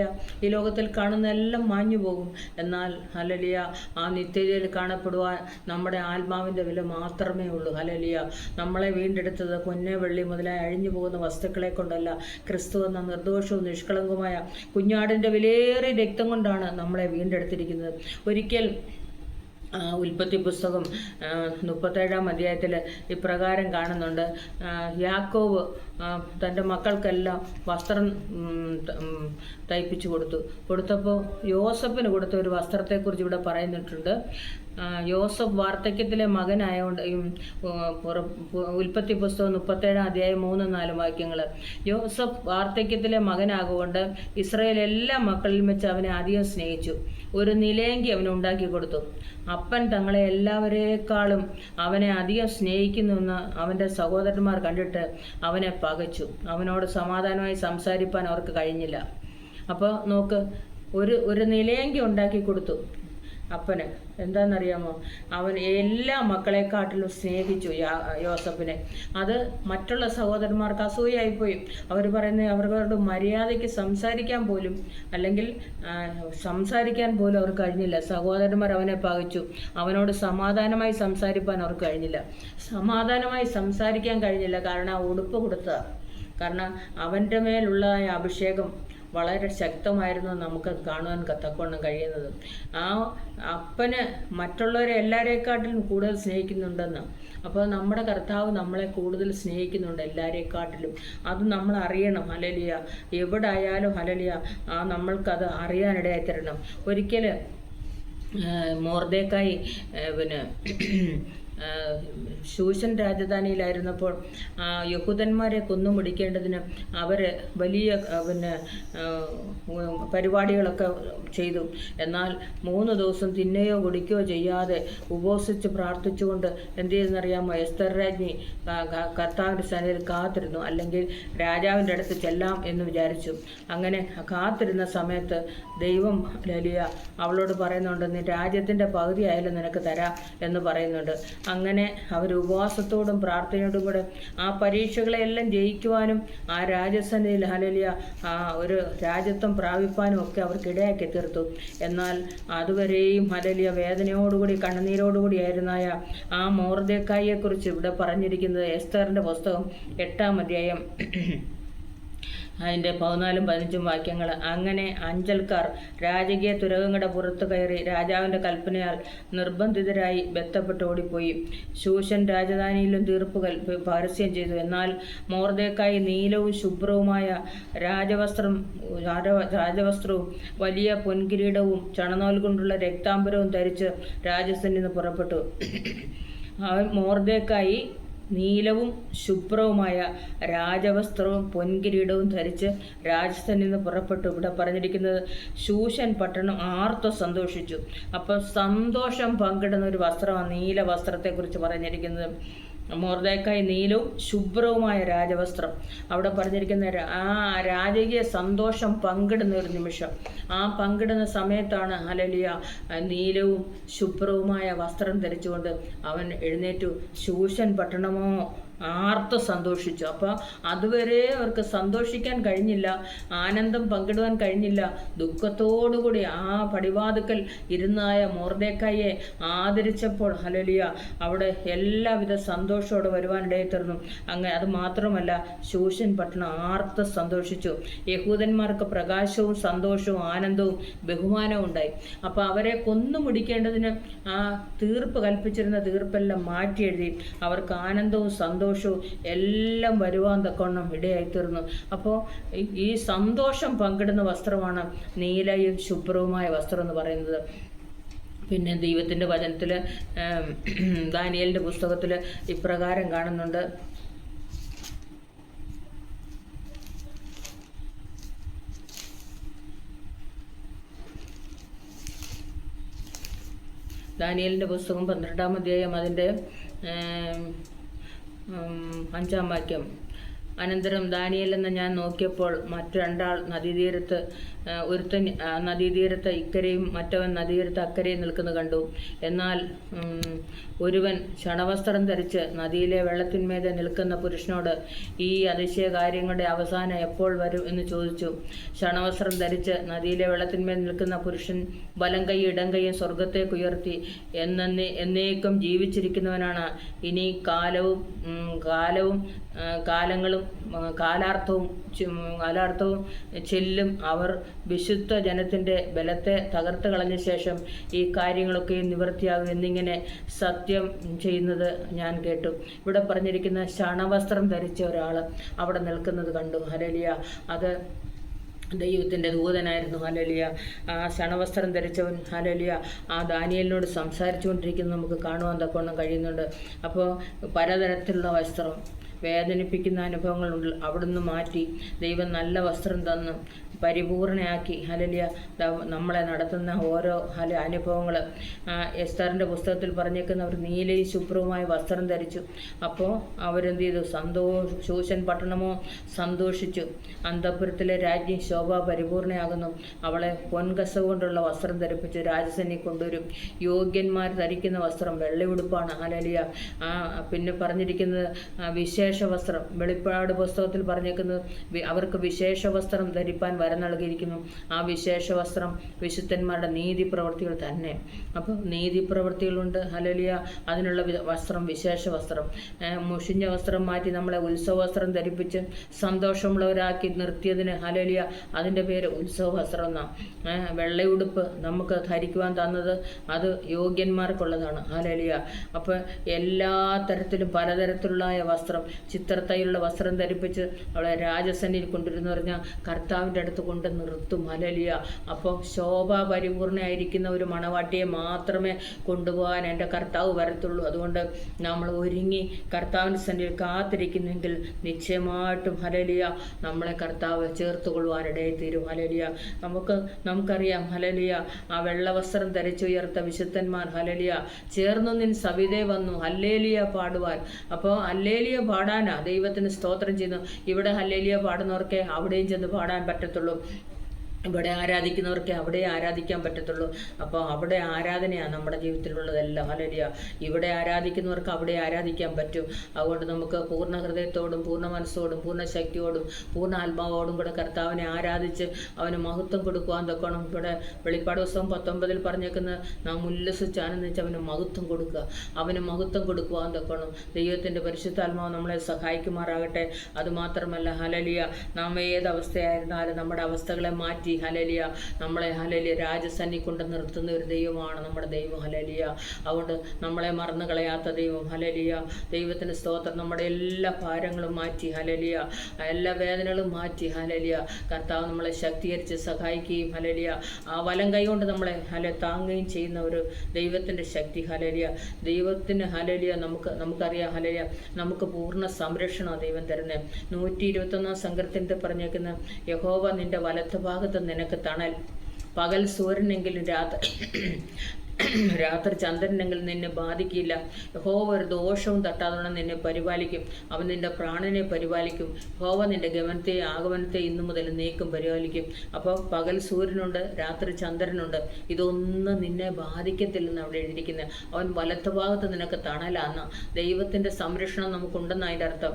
A: ഈ ലോകത്തിൽ കാണുന്ന എല്ലാം മാഞ്ഞു പോകും. എന്നാൽ ഹല്ലേലൂയ ആ നിത്യതയിൽ കാണപ്പെടുവാൻ നമ്മുടെ ആത്മാവിൻ്റെ വില മാത്രമേ ഉള്ളൂ. ഹല്ലേലൂയ നമ്മളെ വീണ്ടെടുത്തത് പൊന്ന് വെള്ളി മുതലായി അഴിഞ്ഞു പോകുന്ന വസ്തുക്കളെ കൊണ്ടല്ല, ക്രിസ്തു എന്ന നിർദോഷവും നിഷ്കളങ്കവുമായ കുഞ്ഞാടിൻ്റെ വിലയേറിയ രക്തം കൊണ്ടാണ് നമ്മളെ വീണ്ടെടുത്തിരിക്കുന്നത്. ഒരിക്കൽ ഉൽപ്പത്തി പുസ്തകം 37-ാം അധ്യായത്തിൽ ഇപ്രകാരം കാണുന്നുണ്ട്: യാക്കോബ് തൻ്റെ മക്കൾക്കെല്ലാം വസ്ത്രം തയ്പ്പിച്ചു കൊടുത്തപ്പോൾ യോസഫിന് കൊടുത്ത ഒരു വസ്ത്രത്തെക്കുറിച്ച് ഇവിടെ പറയുന്നിട്ടുണ്ട്. യോസഫ് വാർദ്ധക്യത്തിലെ മകനായതുകൊണ്ട്, ഉൽപ്പത്തി പുസ്തകം 37-ാം അധ്യായം 3-4 വാക്യങ്ങൾ. യോസഫ് വാർദ്ധക്യത്തിലെ മകനാകൊണ്ട് ഇസ്രായേൽ എല്ലാ മക്കളിലും വെച്ച് അവനെ അധികം സ്നേഹിച്ചു. ഒരു നിലയങ്കി അവന് ഉണ്ടാക്കി കൊടുത്തു. അപ്പൻ തങ്ങളെ എല്ലാവരേക്കാളും അവനെ അധികം സ്നേഹിക്കുന്നുവെന്ന് അവൻ്റെ സഹോദരന്മാർ കണ്ടിട്ട് അവനെ പകച്ചു. അവനോട് സമാധാനമായി സംസാരിപ്പാൻ അവർക്ക് കഴിഞ്ഞില്ല. അപ്പോൾ നോക്ക്, ഒരു നിലയങ്കി ഉണ്ടാക്കി കൊടുത്തു അപ്പന്. എന്താണെന്നറിയാമോ? അവൻ എല്ലാ മക്കളെക്കാട്ടിലും സ്നേഹിച്ചു യോസഫിനെ. അത് മറ്റുള്ള സഹോദരന്മാർക്ക് അസൂയായിപ്പോയി. അവർ പറയുന്നത് അവരോട് മര്യാദയ്ക്ക് സംസാരിക്കാൻ പോലും, അല്ലെങ്കിൽ സംസാരിക്കാൻ പോലും അവർക്ക് കഴിഞ്ഞില്ല. സഹോദരന്മാർ അവനെ പകച്ചു. അവനോട് സമാധാനമായി സംസാരിപ്പാൻ അവർക്ക് കഴിഞ്ഞില്ല. സമാധാനമായി സംസാരിക്കാൻ കഴിഞ്ഞില്ല. കാരണം ആ ഉടുപ്പ് കൊടുത്തതാണ്. കാരണം അവൻ്റെ മേലുള്ള അഭിഷേകം വളരെ ശക്തമായിരുന്നു നമുക്ക് കാണുവാൻ തക്കവണ്ണം കഴിയുന്നത്. ആ അപ്പന് മറ്റുള്ളവരെ എല്ലാവരെക്കാട്ടിലും കൂടുതൽ സ്നേഹിക്കുന്നുണ്ടെന്ന്. അപ്പോൾ നമ്മുടെ കർത്താവ് നമ്മളെ കൂടുതൽ സ്നേഹിക്കുന്നുണ്ട് എല്ലാവരെക്കാട്ടിലും. അത് നമ്മൾ അറിയണം. ഹല്ലേലൂയ. എവിടെ ആയാലും ഹല്ലേലൂയ നമ്മൾക്കത് അറിയാനിടയായി തരണം. ഒരിക്കൽ മൊർദെഖായി ശൂഷൻ രാജധാനിയിലായിരുന്നപ്പോൾ യഹൂദന്മാരെ കൊന്നുമുടിക്കേണ്ടതിന് അവർ വലിയ പരിപാടികളൊക്കെ ചെയ്തു. എന്നാൽ 3 ദിവസം തിന്നുകയോ കുടിക്കുകയോ ചെയ്യാതെ ഉപവസിച്ച് പ്രാർത്ഥിച്ചുകൊണ്ട് എന്ത് ചെയ്തെന്നറിയാമോ? എസ്തർ രാജ്ഞി കർത്താവിൻ്റെ സന്നിധിയിൽ കാത്തിരുന്നു. അല്ലെങ്കിൽ രാജാവിൻ്റെ അടുത്ത് ചെല്ലാം എന്ന് വിചാരിച്ചു. അങ്ങനെ കാത്തിരുന്ന സമയത്ത് ദൈവം അവളോട് പറയുന്നുണ്ട്, നീ രാജ്യത്തിൻ്റെ പകുതി ആയാലും നിനക്ക് തരാം എന്ന് പറയുന്നുണ്ട്. അങ്ങനെ അവർ ഉപവാസത്തോടും പ്രാർത്ഥനയോടും കൂടെ ആ പരീക്ഷകളെല്ലാം ജയിക്കുവാനും ആ രാജസന്നിധിയിൽ ഒരു രാജ്യത്വം പ്രാപിപ്പാനും ഒക്കെ അവർക്കിടയാക്കി തീർത്തു. എന്നാൽ അതുവരെയും വേദനയോടുകൂടി കണ്ണുനീരോടുകൂടിയായിരുന്നായ ആ മൊർദെഖായിയെക്കുറിച്ച് ഇവിടെ പറഞ്ഞിരിക്കുന്നത് എസ്തറിൻ്റെ പുസ്തകം 8-ാം അധ്യായം അതിൻ്റെ 14-ഉം 15-ഉം വാക്യങ്ങൾ. അങ്ങനെ അഞ്ചൽക്കാർ രാജകീയ തുരകങ്ങളുടെ പുറത്തു കയറി രാജാവിൻ്റെ കൽപ്പനയാൽ നിർബന്ധിതരായി ബന്ധപ്പെട്ട് ഓടിപ്പോയി. ശൂഷൻ രാജധാനിയിലും തീർപ്പ് പരസ്യം ചെയ്തു. എന്നാൽ മൊർദെഖായി നീലവും ശുഭ്രവുമായ രാജവസ്ത്രവും വലിയ പൊൻകിരീടവും ചണനൂൽ കൊണ്ടുള്ള രക്താംബരവും ധരിച്ച് രാജസന്നിധിയിൽ നിന്ന് പുറപ്പെട്ടു. മൊർദെഖായി നീലവും ശുഭ്രവുമായ രാജവസ്ത്രവും പൊൻകിരീടവും ധരിച്ച് രാജസന്നിധിയിൽ നിന്ന് പുറപ്പെട്ടു. ഇവിടെ പറഞ്ഞിരിക്കുന്നത് ശൂഷൻ പട്ടണം ആർത്ത് സന്തോഷിച്ചു. അപ്പോൾ സന്തോഷം പങ്കിടുന്ന ഒരു വസ്ത്രമാണ് നീല വസ്ത്രത്തെക്കുറിച്ച് പറഞ്ഞിരിക്കുന്നത്. മൊർദെഖായി നീലവും ശുഭ്രവുമായ രാജവസ്ത്രം. അവിടെ പറഞ്ഞിരിക്കുന്ന ആ രാജകീയ സന്തോഷം പങ്കിടുന്ന ഒരു നിമിഷം. ആ പങ്കിടുന്ന സമയത്താണ് നീലവും ശുഭ്രവുമായ വസ്ത്രം ധരിച്ചുകൊണ്ട് അവൻ എഴുന്നേറ്റു. ശൂഷൻ പട്ടണമോ ആർത്ത് സന്തോഷിച്ചു. അപ്പോൾ അതുവരെ അവർക്ക് സന്തോഷിക്കാൻ കഴിഞ്ഞില്ല, ആനന്ദം പങ്കിടുവാൻ കഴിഞ്ഞില്ല. ദുഃഖത്തോടുകൂടി ആ പടിവാതുക്കൽ ഇരുന്നായ മൊർദെഖായിയെ ആദരിച്ചപ്പോൾ അവിടെ എല്ലാവിധ സന്തോഷത്തോടെ വരുവാനിടയിൽ തീർന്നു. അങ്ങനെ അത് മാത്രമല്ല, ശൂഷൻ പട്ടണം ആർത്ത് സന്തോഷിച്ചു. യഹൂദന്മാർക്ക് പ്രകാശവും സന്തോഷവും ആനന്ദവും ബഹുമാനവും ഉണ്ടായി. അപ്പോൾ അവരെ കൊന്നുമുടിക്കേണ്ടതിന് ആ തീർപ്പ് കൽപ്പിച്ചിരുന്ന തീർപ്പെല്ലാം മാറ്റി എഴുതി അവർക്ക് ആനന്ദവും സന്തോഷവും എല്ലാം വരുവാൻ തക്കവണ്ണം ഇടയായിത്തീർന്നു. അപ്പോൾ ഈ സന്തോഷം പങ്കിടുന്ന വസ്ത്രമാണ് നീലയും ശുഭ്രവുമായ വസ്ത്രം എന്ന് പറയുന്നത്. പിന്നെ ദൈവത്തിൻ്റെ വചനത്തിൽ ദാനിയേലിൻ്റെ പുസ്തകത്തിൽ ഇപ്രകാരം കാണുന്നുണ്ട്. ദാനിയേലിൻ്റെ പുസ്തകം 12-ാം അധ്യായം അതിൻ്റെ 5-ാം വാക്യം. അനന്തരം ദാനിയേൽ എന്ന ഞാൻ നോക്കിയപ്പോൾ മറ്റു 2 ആൾ നദീതീരത്ത്, ഒരുത്തൻ നദീതീരത്ത് ഇക്കരയും മറ്റവൻ നദീതീരത്ത് അക്കരയും നിൽക്കുന്നത് കണ്ടു. എന്നാൽ ഒരുവൻ ക്ഷണവസ്ത്രം ധരിച്ച് നദിയിലെ വെള്ളത്തിന്മേതെ നിൽക്കുന്ന പുരുഷനോട് ഈ അതിശയ കാര്യങ്ങളുടെ അവസാനം എപ്പോൾ വരും എന്ന് ചോദിച്ചു. ക്ഷണവസ്ത്രം ധരിച്ച് നദിയിലെ വെള്ളത്തിന്മേൽ നിൽക്കുന്ന പുരുഷൻ വലം കൈ ഇടം കൈയും സ്വർഗത്തേക്ക് ഉയർത്തി എന്നേക്കും ജീവിച്ചിരിക്കുന്നവനാണ്. ഇനി കാലാർത്ഥവും ചെല്ലും. അവർ വിശുദ്ധ ജനത്തിൻ്റെ ബലത്തെ തകർത്ത് കളഞ്ഞ ശേഷം ഈ കാര്യങ്ങളൊക്കെ നിവൃത്തിയാകും എന്നിങ്ങനെ സത്യം ചെയ്യുന്നത് ഞാൻ കേട്ടു. ഇവിടെ പറഞ്ഞിരിക്കുന്ന ക്ഷണവസ്ത്രം ധരിച്ച ഒരാൾ അവിടെ നിൽക്കുന്നത് കണ്ടു. അത് ദൈവത്തിൻ്റെ ദൂതനായിരുന്നു. ആ ക്ഷണവസ്ത്രം ധരിച്ചവൻ ആ ദാനിയേലിനോട് സംസാരിച്ചു കൊണ്ടിരിക്കുന്നത് നമുക്ക് കാണുവാൻ തക്കവണ്ണം കഴിയുന്നുണ്ട്. അപ്പോൾ പലതരത്തിലുള്ള വസ്ത്രം, വേദനിപ്പിക്കുന്ന അനുഭവങ്ങളുണ്ട്, അവിടുന്ന് മാറ്റി ദൈവം നല്ല വസ്ത്രം തന്നു പരിപൂർണയാക്കി നമ്മളെ നടത്തുന്ന ഓരോ അനുഭവങ്ങൾ. എസ്തറിൻ്റെ പുസ്തകത്തിൽ പറഞ്ഞേക്കുന്ന അവർ നീലയും ശുഭ്രവുമായ വസ്ത്രം ധരിച്ചു. അപ്പോൾ അവരെന്ത് ചെയ്തു? ശൂഷൻ പട്ടണമോ സന്തോഷിച്ചു. അന്തഃപുരത്തിലെ രാജ്ഞി ശോഭ പരിപൂർണയാകുന്നു. അവളെ പൊൻകസവ് കൊണ്ടുള്ള വസ്ത്രം ധരിപ്പിച്ച് രാജസന്നി കൊണ്ടുവരും. യോഗ്യന്മാർ ധരിക്കുന്ന വസ്ത്രം വെള്ളയുടുപ്പാണ്. പിന്നെ പറഞ്ഞിരിക്കുന്നത് വിശേഷ വസ്ത്രം. വെളിപ്പാട് പുസ്തകത്തിൽ പറഞ്ഞേക്കുന്നത് അവർക്ക് വിശേഷ വസ്ത്രം ധരിപ്പാൻ വരം നൽകിയിരിക്കുന്നു. ആ വിശേഷ വസ്ത്രം വിശുദ്ധന്മാരുടെ നീതി പ്രവൃത്തികൾ തന്നെ. അപ്പോൾ നീതി പ്രവൃത്തികളുണ്ട്. അതിനുള്ള വസ്ത്രം വിശേഷ വസ്ത്രം. മുഷിഞ്ഞ വസ്ത്രം മാറ്റി നമ്മളെ ഉത്സവ വസ്ത്രം ധരിപ്പിച്ച് സന്തോഷമുള്ളവരാക്കി നിർത്തിയതിന് അതിൻ്റെ പേര് ഉത്സവ വസ്ത്രം എന്നാണ്. വെള്ളയുടുപ്പ് നമുക്ക് ധരിക്കുവാൻ തന്നത് അത് യോഗ്യന്മാർക്കുള്ളതാണ്. അപ്പോൾ എല്ലാ തരത്തിലും പലതരത്തിലുള്ള വസ്ത്രം ചിത്രത്തൈലുള്ള വസ്ത്രം ധരിപ്പിച്ച് അവളെ രാജസന്നിധിയിൽ കൊണ്ടുവരുന്നു പറഞ്ഞാൽ കർത്താവിൻ്റെ അടുത്ത് കൊണ്ട് നിർത്തും. ഹല്ലേലൂയ. അപ്പോൾ ശോഭാപരിപൂർണയായിരിക്കുന്ന ഒരു മണവാട്ടിയെ മാത്രമേ കൊണ്ടുപോകാൻ എൻ്റെ കർത്താവ് വരത്തുള്ളൂ. അതുകൊണ്ട് നമ്മൾ ഒരുങ്ങി കർത്താവിൻ്റെ സന്നിധിയിൽ കാത്തിരിക്കുന്നെങ്കിൽ നിശ്ചയമായിട്ടും ഹല്ലേലൂയ നമ്മളെ കർത്താവ് ചേർത്തുകൊള്ളുവാനിടയിൽ തീരും. ഹല്ലേലൂയ. നമുക്കറിയാം ഹല്ലേലൂയ, ആ വെള്ളവസ്ത്രം ധരിച്ചുയർത്ത വിശുദ്ധന്മാർ ഹല്ലേലൂയ ചേർന്നു നിൻ സവിതേ വന്നു ഹല്ലേലൂയ പാടുവാൻ. അപ്പോൾ ഹല്ലേലൂയ പാടാനാ ദൈവത്തിന് സ്തോത്രം ചെയ്യുന്നു. ഇവിടെ ഹല്ലേലൂയ പാടുന്നവർക്ക് അവിടെയും ചെന്ന് പാടാൻ പറ്റത്തുള്ളൂ. ഇവിടെ ആരാധിക്കുന്നവർക്ക് അവിടെ ആരാധിക്കാൻ പറ്റത്തുള്ളൂ. അപ്പോൾ അവിടെ ആരാധനയാണ് നമ്മുടെ ജീവിതത്തിലുള്ളതെല്ലാം. ഹല്ലേലൂയ. ഇവിടെ ആരാധിക്കുന്നവർക്ക് അവിടെ ആരാധിക്കാൻ പറ്റും. അതുകൊണ്ട് നമുക്ക് പൂർണ്ണ ഹൃദയത്തോടും പൂർണ്ണ മനസ്സോടും പൂർണ്ണ ശക്തിയോടും പൂർണ്ണ ആത്മാവോടും കൂടെ കർത്താവിനെ ആരാധിച്ച് അവന് മഹത്വം കൊടുക്കുവാൻ തൊക്കണം. ഇവിടെ വെളിപ്പാട് പുസ്തകം 19 പറഞ്ഞേക്കുന്നത് നാം ഉല്ലസിച്ച് ആനന്ദിച്ച് അവന് മഹത്വം കൊടുക്കുക, അവന് മഹത്വം കൊടുക്കുവാൻ തൊക്കണം. ദൈവത്തിൻ്റെ പരിശുദ്ധാത്മാവ് നമ്മളെ സഹായിക്കുമാറാകട്ടെ. അതുമാത്രമല്ല ഹല്ലേലൂയ, നാം ഏതവസ്ഥയായിരുന്നാലും നമ്മുടെ അവസ്ഥകളെ മാറ്റി ഹല്ലേലൂയ നമ്മളെ ഹല്ലേലൂയ രാജസന്നി കൊണ്ട് നിർത്തുന്ന ഒരു ദൈവമാണ് നമ്മുടെ ദൈവം. ഹല്ലേലൂയ. അതുകൊണ്ട് നമ്മളെ മറന്നു കളയാത്ത ദൈവം. ഹല്ലേലൂയ. ദൈവത്തിന് സ്തോത്രം. നമ്മുടെ എല്ലാ ഭാരങ്ങളും മാറ്റി ഹല്ലേലൂയ, എല്ലാ വേദനകളും മാറ്റി ഹല്ലേലൂയ കർത്താവ് നമ്മളെ ശക്തീകരിച്ച് സഹായിക്കുകയും ഹല്ലേലൂയ ആ വലം കൈ കൊണ്ട് നമ്മളെ താങ്ങുകയും ചെയ്യുന്ന ഒരു ദൈവത്തിൻ്റെ ശക്തി. ഹല്ലേലൂയ. ദൈവത്തിന് ഹല്ലേലൂയ നമുക്കറിയാം ഹല്ലേലൂയ നമുക്ക് പൂർണ്ണ സംരക്ഷണമാണ് ദൈവം തരുന്നത്. 121 സങ്കീർത്തനത്തിൽ പറഞ്ഞേക്കുന്ന യഹോവ നിന്റെ വലത്ത് ഭാഗത്ത് നിനക്ക് തണൽ, പകൽ സൂര്യനെങ്കിലും രാത്രി ചന്ദ്രനെങ്കിലും നിന്നെ ബാധിക്കില്ല. യഹോവ ഒരു ദോഷവും തട്ടാതെ നിന്നെ പരിപാലിക്കും. അവൻ നിന്റെ പ്രാണനെ പരിപാലിക്കും. യഹോവ നിന്റെ ഗമനത്തെയും ആഗമനത്തെയും ഇന്നു മുതൽ നീക്കും പരിപാലിക്കും. അപ്പോൾ പകൽ സൂര്യനുണ്ട്, രാത്രി ചന്ദ്രനുണ്ട്. ഇതൊന്നും നിന്നെ ബാധിക്കത്തില്ലെന്ന് അവിടെ എഴുതിയിരിക്കുന്നത്. അവൻ വലത്ത് ഭാഗത്ത് നിനക്ക് തണലാന്ന്. ദൈവത്തിൻ്റെ സംരക്ഷണം നമുക്കുണ്ടെന്ന് അതിൻ്റെ അർത്ഥം.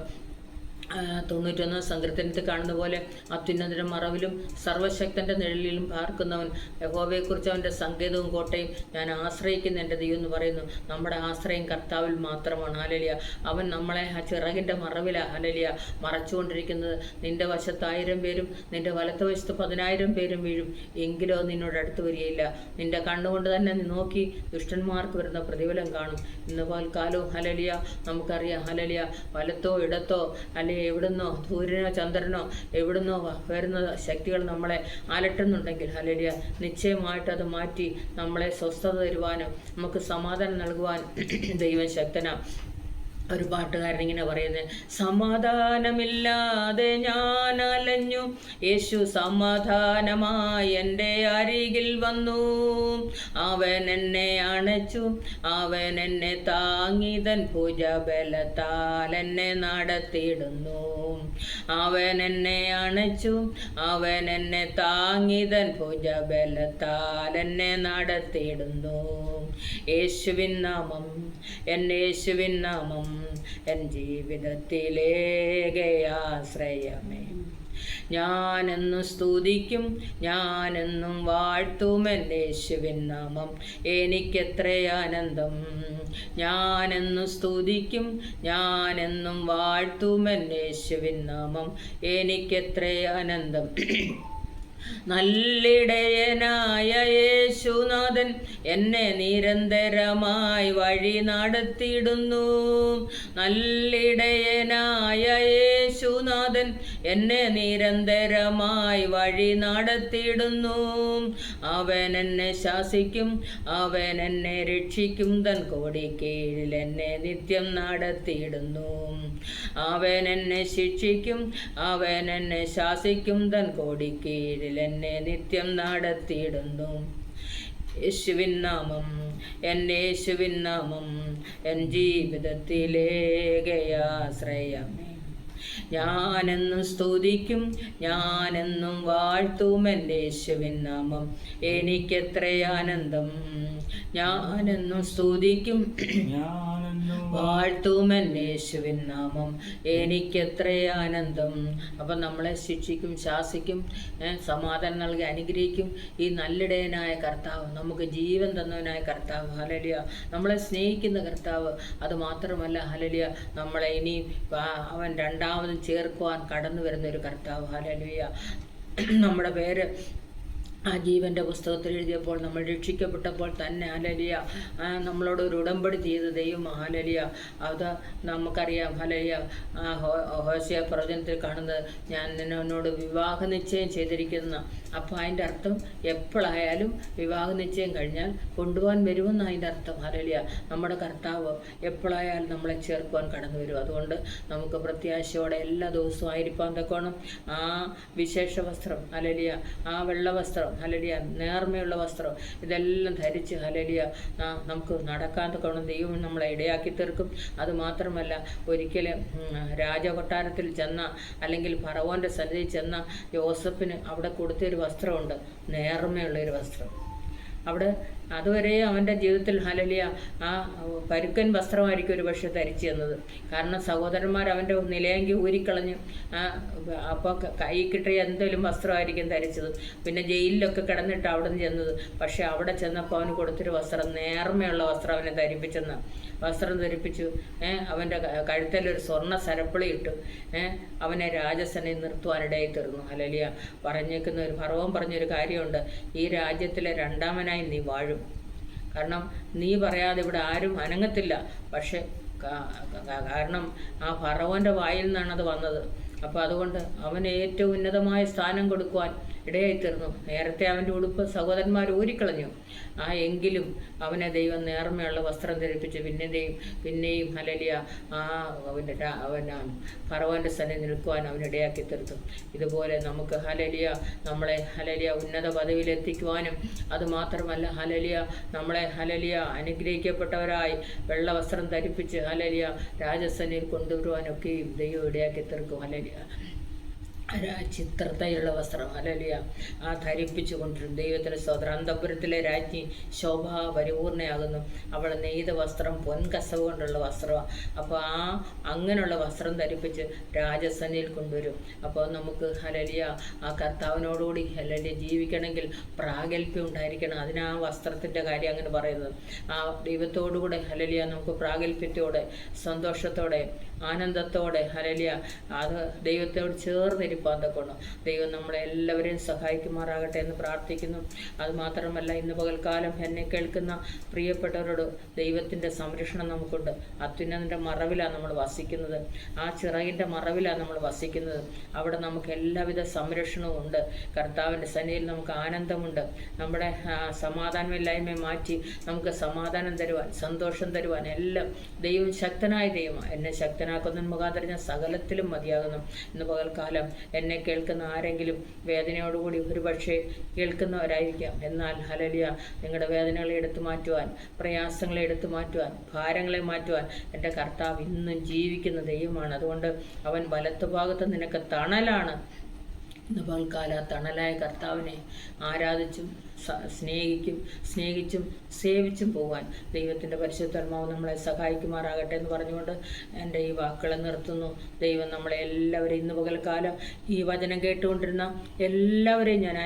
A: 91 സങ്കീർത്തനത്തിൽ കാണുന്ന പോലെ അത്യുന്നതന്റെ മറവിലും സർവശക്തന്റെ നിഴലിലും പാർക്കുന്നവൻ, യഹോവയെക്കുറിച്ച് അവൻ്റെ സങ്കേതവും കോട്ടയും ഞാൻ ആശ്രയിക്കുന്ന എൻ്റെ ദൈവം എന്ന് പറയുന്നു. നമ്മുടെ ആശ്രയം കർത്താവിൽ മാത്രമാണ്. ഹല്ലേലൂയ. അവൻ നമ്മളെ ആ ചിറകിൻ്റെ മറവിലാണ് ഹല്ലേലൂയ മറച്ചുകൊണ്ടിരിക്കുന്നത്. നിന്റെ വശത്ത് 1000 പേരും നിന്റെ വലത്ത് വശത്ത് 10,000 പേരും വീഴും, എങ്കിലോ നിന്നോട് അടുത്ത് വരികയില്ല. നിന്റെ കണ്ണുകൊണ്ട് തന്നെ നീ നോക്കി ദുഷ്ടന്മാർക്ക് വരുന്ന പ്രതിഫലം കാണും. ഇന്ന് പൽക്കാലവും ഹല്ലേലൂയ നമുക്കറിയാം ഹല്ലേലൂയ വലത്തോ ഇടത്തോ അല്ലെങ്കിൽ എവിടുന്നോ സൂര്യനോ ചന്ദ്രനോ എവിടുന്നോ വരുന്ന ശക്തികൾ നമ്മളെ അലട്ടുന്നുണ്ടെങ്കിൽ ഹല്ലേലൂയ നിശ്ചയമായിട്ട് അത് മാറ്റി നമ്മളെ സ്വസ്ഥത തരുവാനും നമുക്ക് സമാധാനം നൽകുവാൻ ദൈവം ശക്തനാണ്. ഒരു പാട്ടുകാരൻ ഇങ്ങനെ പറയുന്നത്, സമാധാനമില്ലാതെ ഞാൻ അലഞ്ഞു, യേശു സമാധാനമായി എൻ്റെ അരികിൽ വന്നു. അവൻ എന്നെ അണച്ചു, അവൻ എന്നെ താങ്ങിതൻ ഭുജബലത്താൽ എന്നെ നടത്തിയിടുന്നു. അവൻ എന്നെ അണച്ചു, അവൻ എന്നെ താങ്ങിതൻ ഭുജബലത്താൽ എന്നെ നടത്തിയിടുന്നു. യേശുവിൻ നാമം, എൻ്റെ യേശുവിൻ നാമം എൻ ജീവിതത്തിലേകയാശ്രയമേ. ഞാനെന്നും സ്തുതിക്കും, ഞാനെന്നും വാഴ്ത്തും എൻ്റെ യേശുവിൻ നാമം, എനിക്കെത്ര ആനന്ദം. ഞാനെന്നും സ്തുതിക്കും, ഞാനെന്നും വാഴ്ത്തും എൻ്റെ യേശുവിൻ നാമം, എനിക്കെത്ര ആനന്ദം. നല്ലിടയനായ യേശുനാഥൻ എന്നെ നിരന്തരമായി വഴി നടത്തിയിടുന്നു. നല്ലിടയനായ യേശുനാഥൻ എന്നെ നിരന്തരമായി വഴി നടത്തിയിടുന്നു. അവൻ എന്നെ ശാസിക്കും, അവൻ എന്നെ രക്ഷിക്കും, തൻ കോടിക്കീഴിൽ എന്നെ നിത്യം നടത്തിയിടുന്നു. അവൻ എന്നെ ശിക്ഷിക്കും, അവൻ എന്നെ ശാസിക്കും, തൻ കോടിക്കീഴിൽ എന്നെ നിത്യം നടത്തിയിടുന്നു. യേശുവിൻ നാമം, എൻ്റെ യേശുവിൻ നാമം എൻ ജീവിതത്തിലേകയാശ്രയമേ. ഞാനെന്നും സ്തുതിക്കും, ഞാനെന്നും വാഴ്ത്തും എൻ്റെ യേശുവിൻ നാമം, എനിക്കെത്ര ആനന്ദം. ഞാനെന്നും സ്തുതിക്കും, വാഴ്ത്തും എൻ്റെ യേശുവിൻ നാമം, എനിക്കെത്ര ആനന്ദം. അപ്പം നമ്മളെ ശിക്ഷിക്കും, ശാസിക്കും, സമാധാനം നൽകി അനുഗ്രഹിക്കും ഈ നല്ലിടയനായ കർത്താവ്, നമുക്ക് ജീവൻ തന്നവനായ കർത്താവ്. ഹല്ലേലൂയ. നമ്മളെ സ്നേഹിക്കുന്ന കർത്താവ്. അത് മാത്രമല്ല ഹല്ലേലൂയ നമ്മളെ ഇനി അവൻ രണ്ടാമതും ചേർക്കുവാൻ കടന്നു വരുന്ന ഒരു കർത്താവ്. ഹല്ലേലൂയ. നമ്മുടെ പേര് ആ ജീവൻ്റെ പുസ്തകത്തിൽ എഴുതിയപ്പോൾ നമ്മൾ രക്ഷിക്കപ്പെട്ടപ്പോൾ തന്നെ ഹല്ലേലൂയ നമ്മളോട് ഒരു ഉടമ്പടി ചെയ്ത ദൈവം ഹല്ലേലൂയ. അത് നമുക്കറിയാം ഹല്ലേലൂയ. ഹോശേയ പ്രവചനത്തിൽ കാണുന്നത് ഞാൻ നിന്നോട് വിവാഹ നിശ്ചയം ചെയ്തിരിക്കുന്ന. അപ്പോൾ അതിൻ്റെ അർത്ഥം എപ്പോഴായാലും വിവാഹ നിശ്ചയം കഴിഞ്ഞാൽ കൊണ്ടുപോകാൻ വരുമെന്ന് അതിൻ്റെ അർത്ഥം ഹല്ലേലൂയ. നമ്മുടെ കർത്താവ് എപ്പോഴായാലും നമ്മളെ ചേർക്കുവാൻ കടന്നു വരും. അതുകൊണ്ട് നമുക്ക് പ്രത്യാശയോടെ എല്ലാ ദിവസവും ആയിരിക്കാൻ തക്കോണം ആ വിശേഷ വസ്ത്രം ഹല്ലേലൂയ, ആ വെള്ള വസ്ത്രം ഹല്ലേലൂയ, നേർമയുള്ള വസ്ത്രം ഇതെല്ലാം ധരിച്ച് ഹല്ലേലൂയ നമുക്ക് നടക്കാൻ തക്കോണം ദൈവം നമ്മളെ ഇടയാക്കി തീർക്കും. അതുമാത്രമല്ല ഒരിക്കലും രാജകൊട്ടാരത്തിൽ ചെന്ന അല്ലെങ്കിൽ ഫറവോൻ്റെ സന്നിധിയിൽ ചെന്ന യോസഫിന് അവിടെ കൊടുത്തൊരു വസ്ത്രമുണ്ട്, നേർമയുള്ളൊരു വസ്ത്രം. അവിടെ അതുവരെ അവൻ്റെ ജീവിതത്തിൽ ഹല്ലേലൂയ ആ പരുക്കൻ വസ്ത്രമായിരിക്കും ഒരു പക്ഷേ ധരിച്ചു തന്നത്. കാരണം സഹോദരന്മാർ അവൻ്റെ നിലയെങ്കി ഊരിക്കളഞ്ഞ് അപ്പോൾ കൈ കിട്ടിയ എന്തെങ്കിലും വസ്ത്രമായിരിക്കും ധരിച്ചത്. പിന്നെ ജയിലിലൊക്കെ കിടന്നിട്ട് അവിടെ നിന്ന് ചെന്നത്. പക്ഷേ അവിടെ ചെന്നപ്പോൾ അവന് കൊടുത്തൊരു വസ്ത്രം, നേർമയുള്ള വസ്ത്രം അവനെ ധരിപ്പിച്ചെന്ന്. വസ്ത്രം ധരിപ്പിച്ചു. അവൻ്റെ കഴുത്തിലൊരു സ്വർണ്ണ സരപ്പളി ഇട്ടു. അവനെ രാജസനയിൽ നിർത്തുവാനിടയിൽ തീർന്നു. ഹല്ലേലൂയ. പറഞ്ഞേക്കുന്ന ഒരു ഫറവോൻ പറഞ്ഞൊരു കാര്യമുണ്ട്, ഈ രാജ്യത്തിലെ രണ്ടാമനായി നീ വാഴും. കാരണം നീ പറയാതെ ഇവിടെ ആരും അനങ്ങത്തില്ല. പക്ഷെ കാരണം ആ ഫറവോൻ്റെ വായിൽ നിന്നാണ് അത് വന്നത്. അപ്പോൾ അതുകൊണ്ട് അവന് ഏറ്റവും ഉന്നതമായ സ്ഥാനം കൊടുക്കുവാൻ ഇടയായിത്തീർന്നു. നേരത്തെ അവൻ്റെ ഉടുപ്പ് സഹോദരന്മാർ ഊരിക്കളഞ്ഞു. എങ്കിലും അവനെ ദൈവം നേർമയുള്ള വസ്ത്രം ധരിപ്പിച്ച് പിന്നെയും ഹല്ലേലൂയ അവന് ഫറവോൻ്റെ സന്നിധി നിൽക്കുവാൻ അവനിടയാക്കി തീർത്തു. ഇതുപോലെ നമുക്ക് ഹല്ലേലൂയ നമ്മളെ ഹല്ലേലൂയ ഉന്നത പദവിയിലെത്തിക്കുവാനും അതുമാത്രമല്ല ഹല്ലേലൂയ നമ്മളെ ഹല്ലേലൂയ അനുഗ്രഹിക്കപ്പെട്ടവരായി വെള്ള വസ്ത്രം ധരിപ്പിച്ച് ഹല്ലേലൂയ രാജസന്നിധിയിൽ കൊണ്ടുവരുവാനൊക്കെയും ദൈവം ഇടയാക്കി തീർക്കും. ഹല്ലേലൂയ ചിത്രതയുള്ള വസ്ത്രം ഹല്ലേലൂയ ധരിപ്പിച്ചു കൊണ്ടിരും. ദൈവത്തിൻ്റെ സ്തോത്രം. അന്തപുരത്തിലെ രാജ്ഞി ശോഭാ പരിപൂർണയാകുന്നു. അവൾ നെയ്ത വസ്ത്രം പൊൻകസവ് കൊണ്ടുള്ള വസ്ത്രമാണ്. അപ്പോൾ അങ്ങനെയുള്ള വസ്ത്രം ധരിപ്പിച്ച് രാജസന്നിധിയിൽ കൊണ്ടുവരും. അപ്പോൾ നമുക്ക് ഹല്ലേലൂയ ആ കർത്താവിനോടുകൂടി ഹല്ലേലൂയ ജീവിക്കണമെങ്കിൽ പ്രാഗൽഭ്യം ഉണ്ടായിരിക്കണം. അതിനാ വസ്ത്രത്തിൻ്റെ കാര്യം അങ്ങനെ പറയുന്നത്. ആ ദൈവത്തോടുകൂടെ ഹല്ലേലൂയ നമുക്ക് പ്രാഗൽഭ്യത്തോടെ സന്തോഷത്തോടെ ആനന്ദത്തോടെ ഹല്ലേലൂയ അത് ദൈവത്തോട് ചേർന്നിരിപ്പാൻ തക്കോണം ദൈവം നമ്മളെ എല്ലാവരെയും സഹായിക്കുമാറാകട്ടെ എന്ന് പ്രാർത്ഥിക്കുന്നു. അതുമാത്രമല്ല ഇന്ന് പകൽക്കാലം എന്നെ കേൾക്കുന്ന പ്രിയപ്പെട്ടവരോട് ദൈവത്തിൻ്റെ സംരക്ഷണം നമുക്കുണ്ട്. അത്യുന്നതിൻ്റെ മറവിലാണ് നമ്മൾ വസിക്കുന്നത്. ആ ചിറകിൻ്റെ മറവിലാണ് നമ്മൾ വസിക്കുന്നത്. അവിടെ നമുക്ക് എല്ലാവിധ സംരക്ഷണവും ഉണ്ട്. കർത്താവിൻ്റെ സന്നിധിയിൽ നമുക്ക് ആനന്ദമുണ്ട്. നമ്മുടെ സമാധാനമില്ലായ്മ മാറ്റി നമുക്ക് സമാധാനം തരുവാൻ സന്തോഷം തരുവാൻ എല്ലാം ദൈവം ശക്തനായ ദൈവമാണ്. എന്നെ ശക്തനാക്കുന്നതിന് മുഖാന്തരം ഞാൻ സകലത്തിലും മതിയാകുന്നു. ഇന്ന് പകൽക്കാലം എന്നെ കേൾക്കുന്ന ആരെങ്കിലും വേദനയോടുകൂടി ഒരുപക്ഷെ കേൾക്കുന്നവരായിരിക്കാം. എന്നാൽ ഹല്ലേലൂയ നിങ്ങളുടെ വേദനകളെ എടുത്തു മാറ്റുവാൻ, പ്രയാസങ്ങളെ എടുത്തു മാറ്റുവാൻ, ഭാരങ്ങളെ മാറ്റുവാൻ എൻ്റെ കർത്താവ് ഇന്നും ജീവിക്കുന്ന ദൈവമാണ്. അതുകൊണ്ട് അവൻ വലത്തുഭാഗത്ത് നിനക്ക് തണലാണ്. ഇന്ന് പകൽക്കാല തണലായ കർത്താവിനെ ആരാധിച്ചും സ്നേഹിച്ചും സേവിച്ചും പോകാൻ ദൈവത്തിൻ്റെ പരിശുദ്ധാത്മാവ് നമ്മളെ സഹായിക്കുമാറാകട്ടെ എന്ന് പറഞ്ഞുകൊണ്ട് എൻ്റെ ഈ വാക്കുകളെ നിർത്തുന്നു. ദൈവം നമ്മളെ എല്ലാവരെയും ഇന്ന് പകൽക്കാലം ഈ വചനം കേട്ടുകൊണ്ടിരുന്ന എല്ലാവരെയും ഞാൻ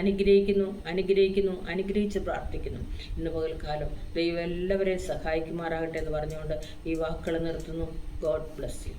A: അനുഗ്രഹിച്ച് പ്രാർത്ഥിക്കുന്നു. ഇന്ന് പകൽക്കാലം ദൈവം എല്ലാവരെയും സഹായിക്കുമാറാകട്ടെ എന്ന് പറഞ്ഞുകൊണ്ട് ഈ വാക്കുകൾ നിർത്തുന്നു. God bless you.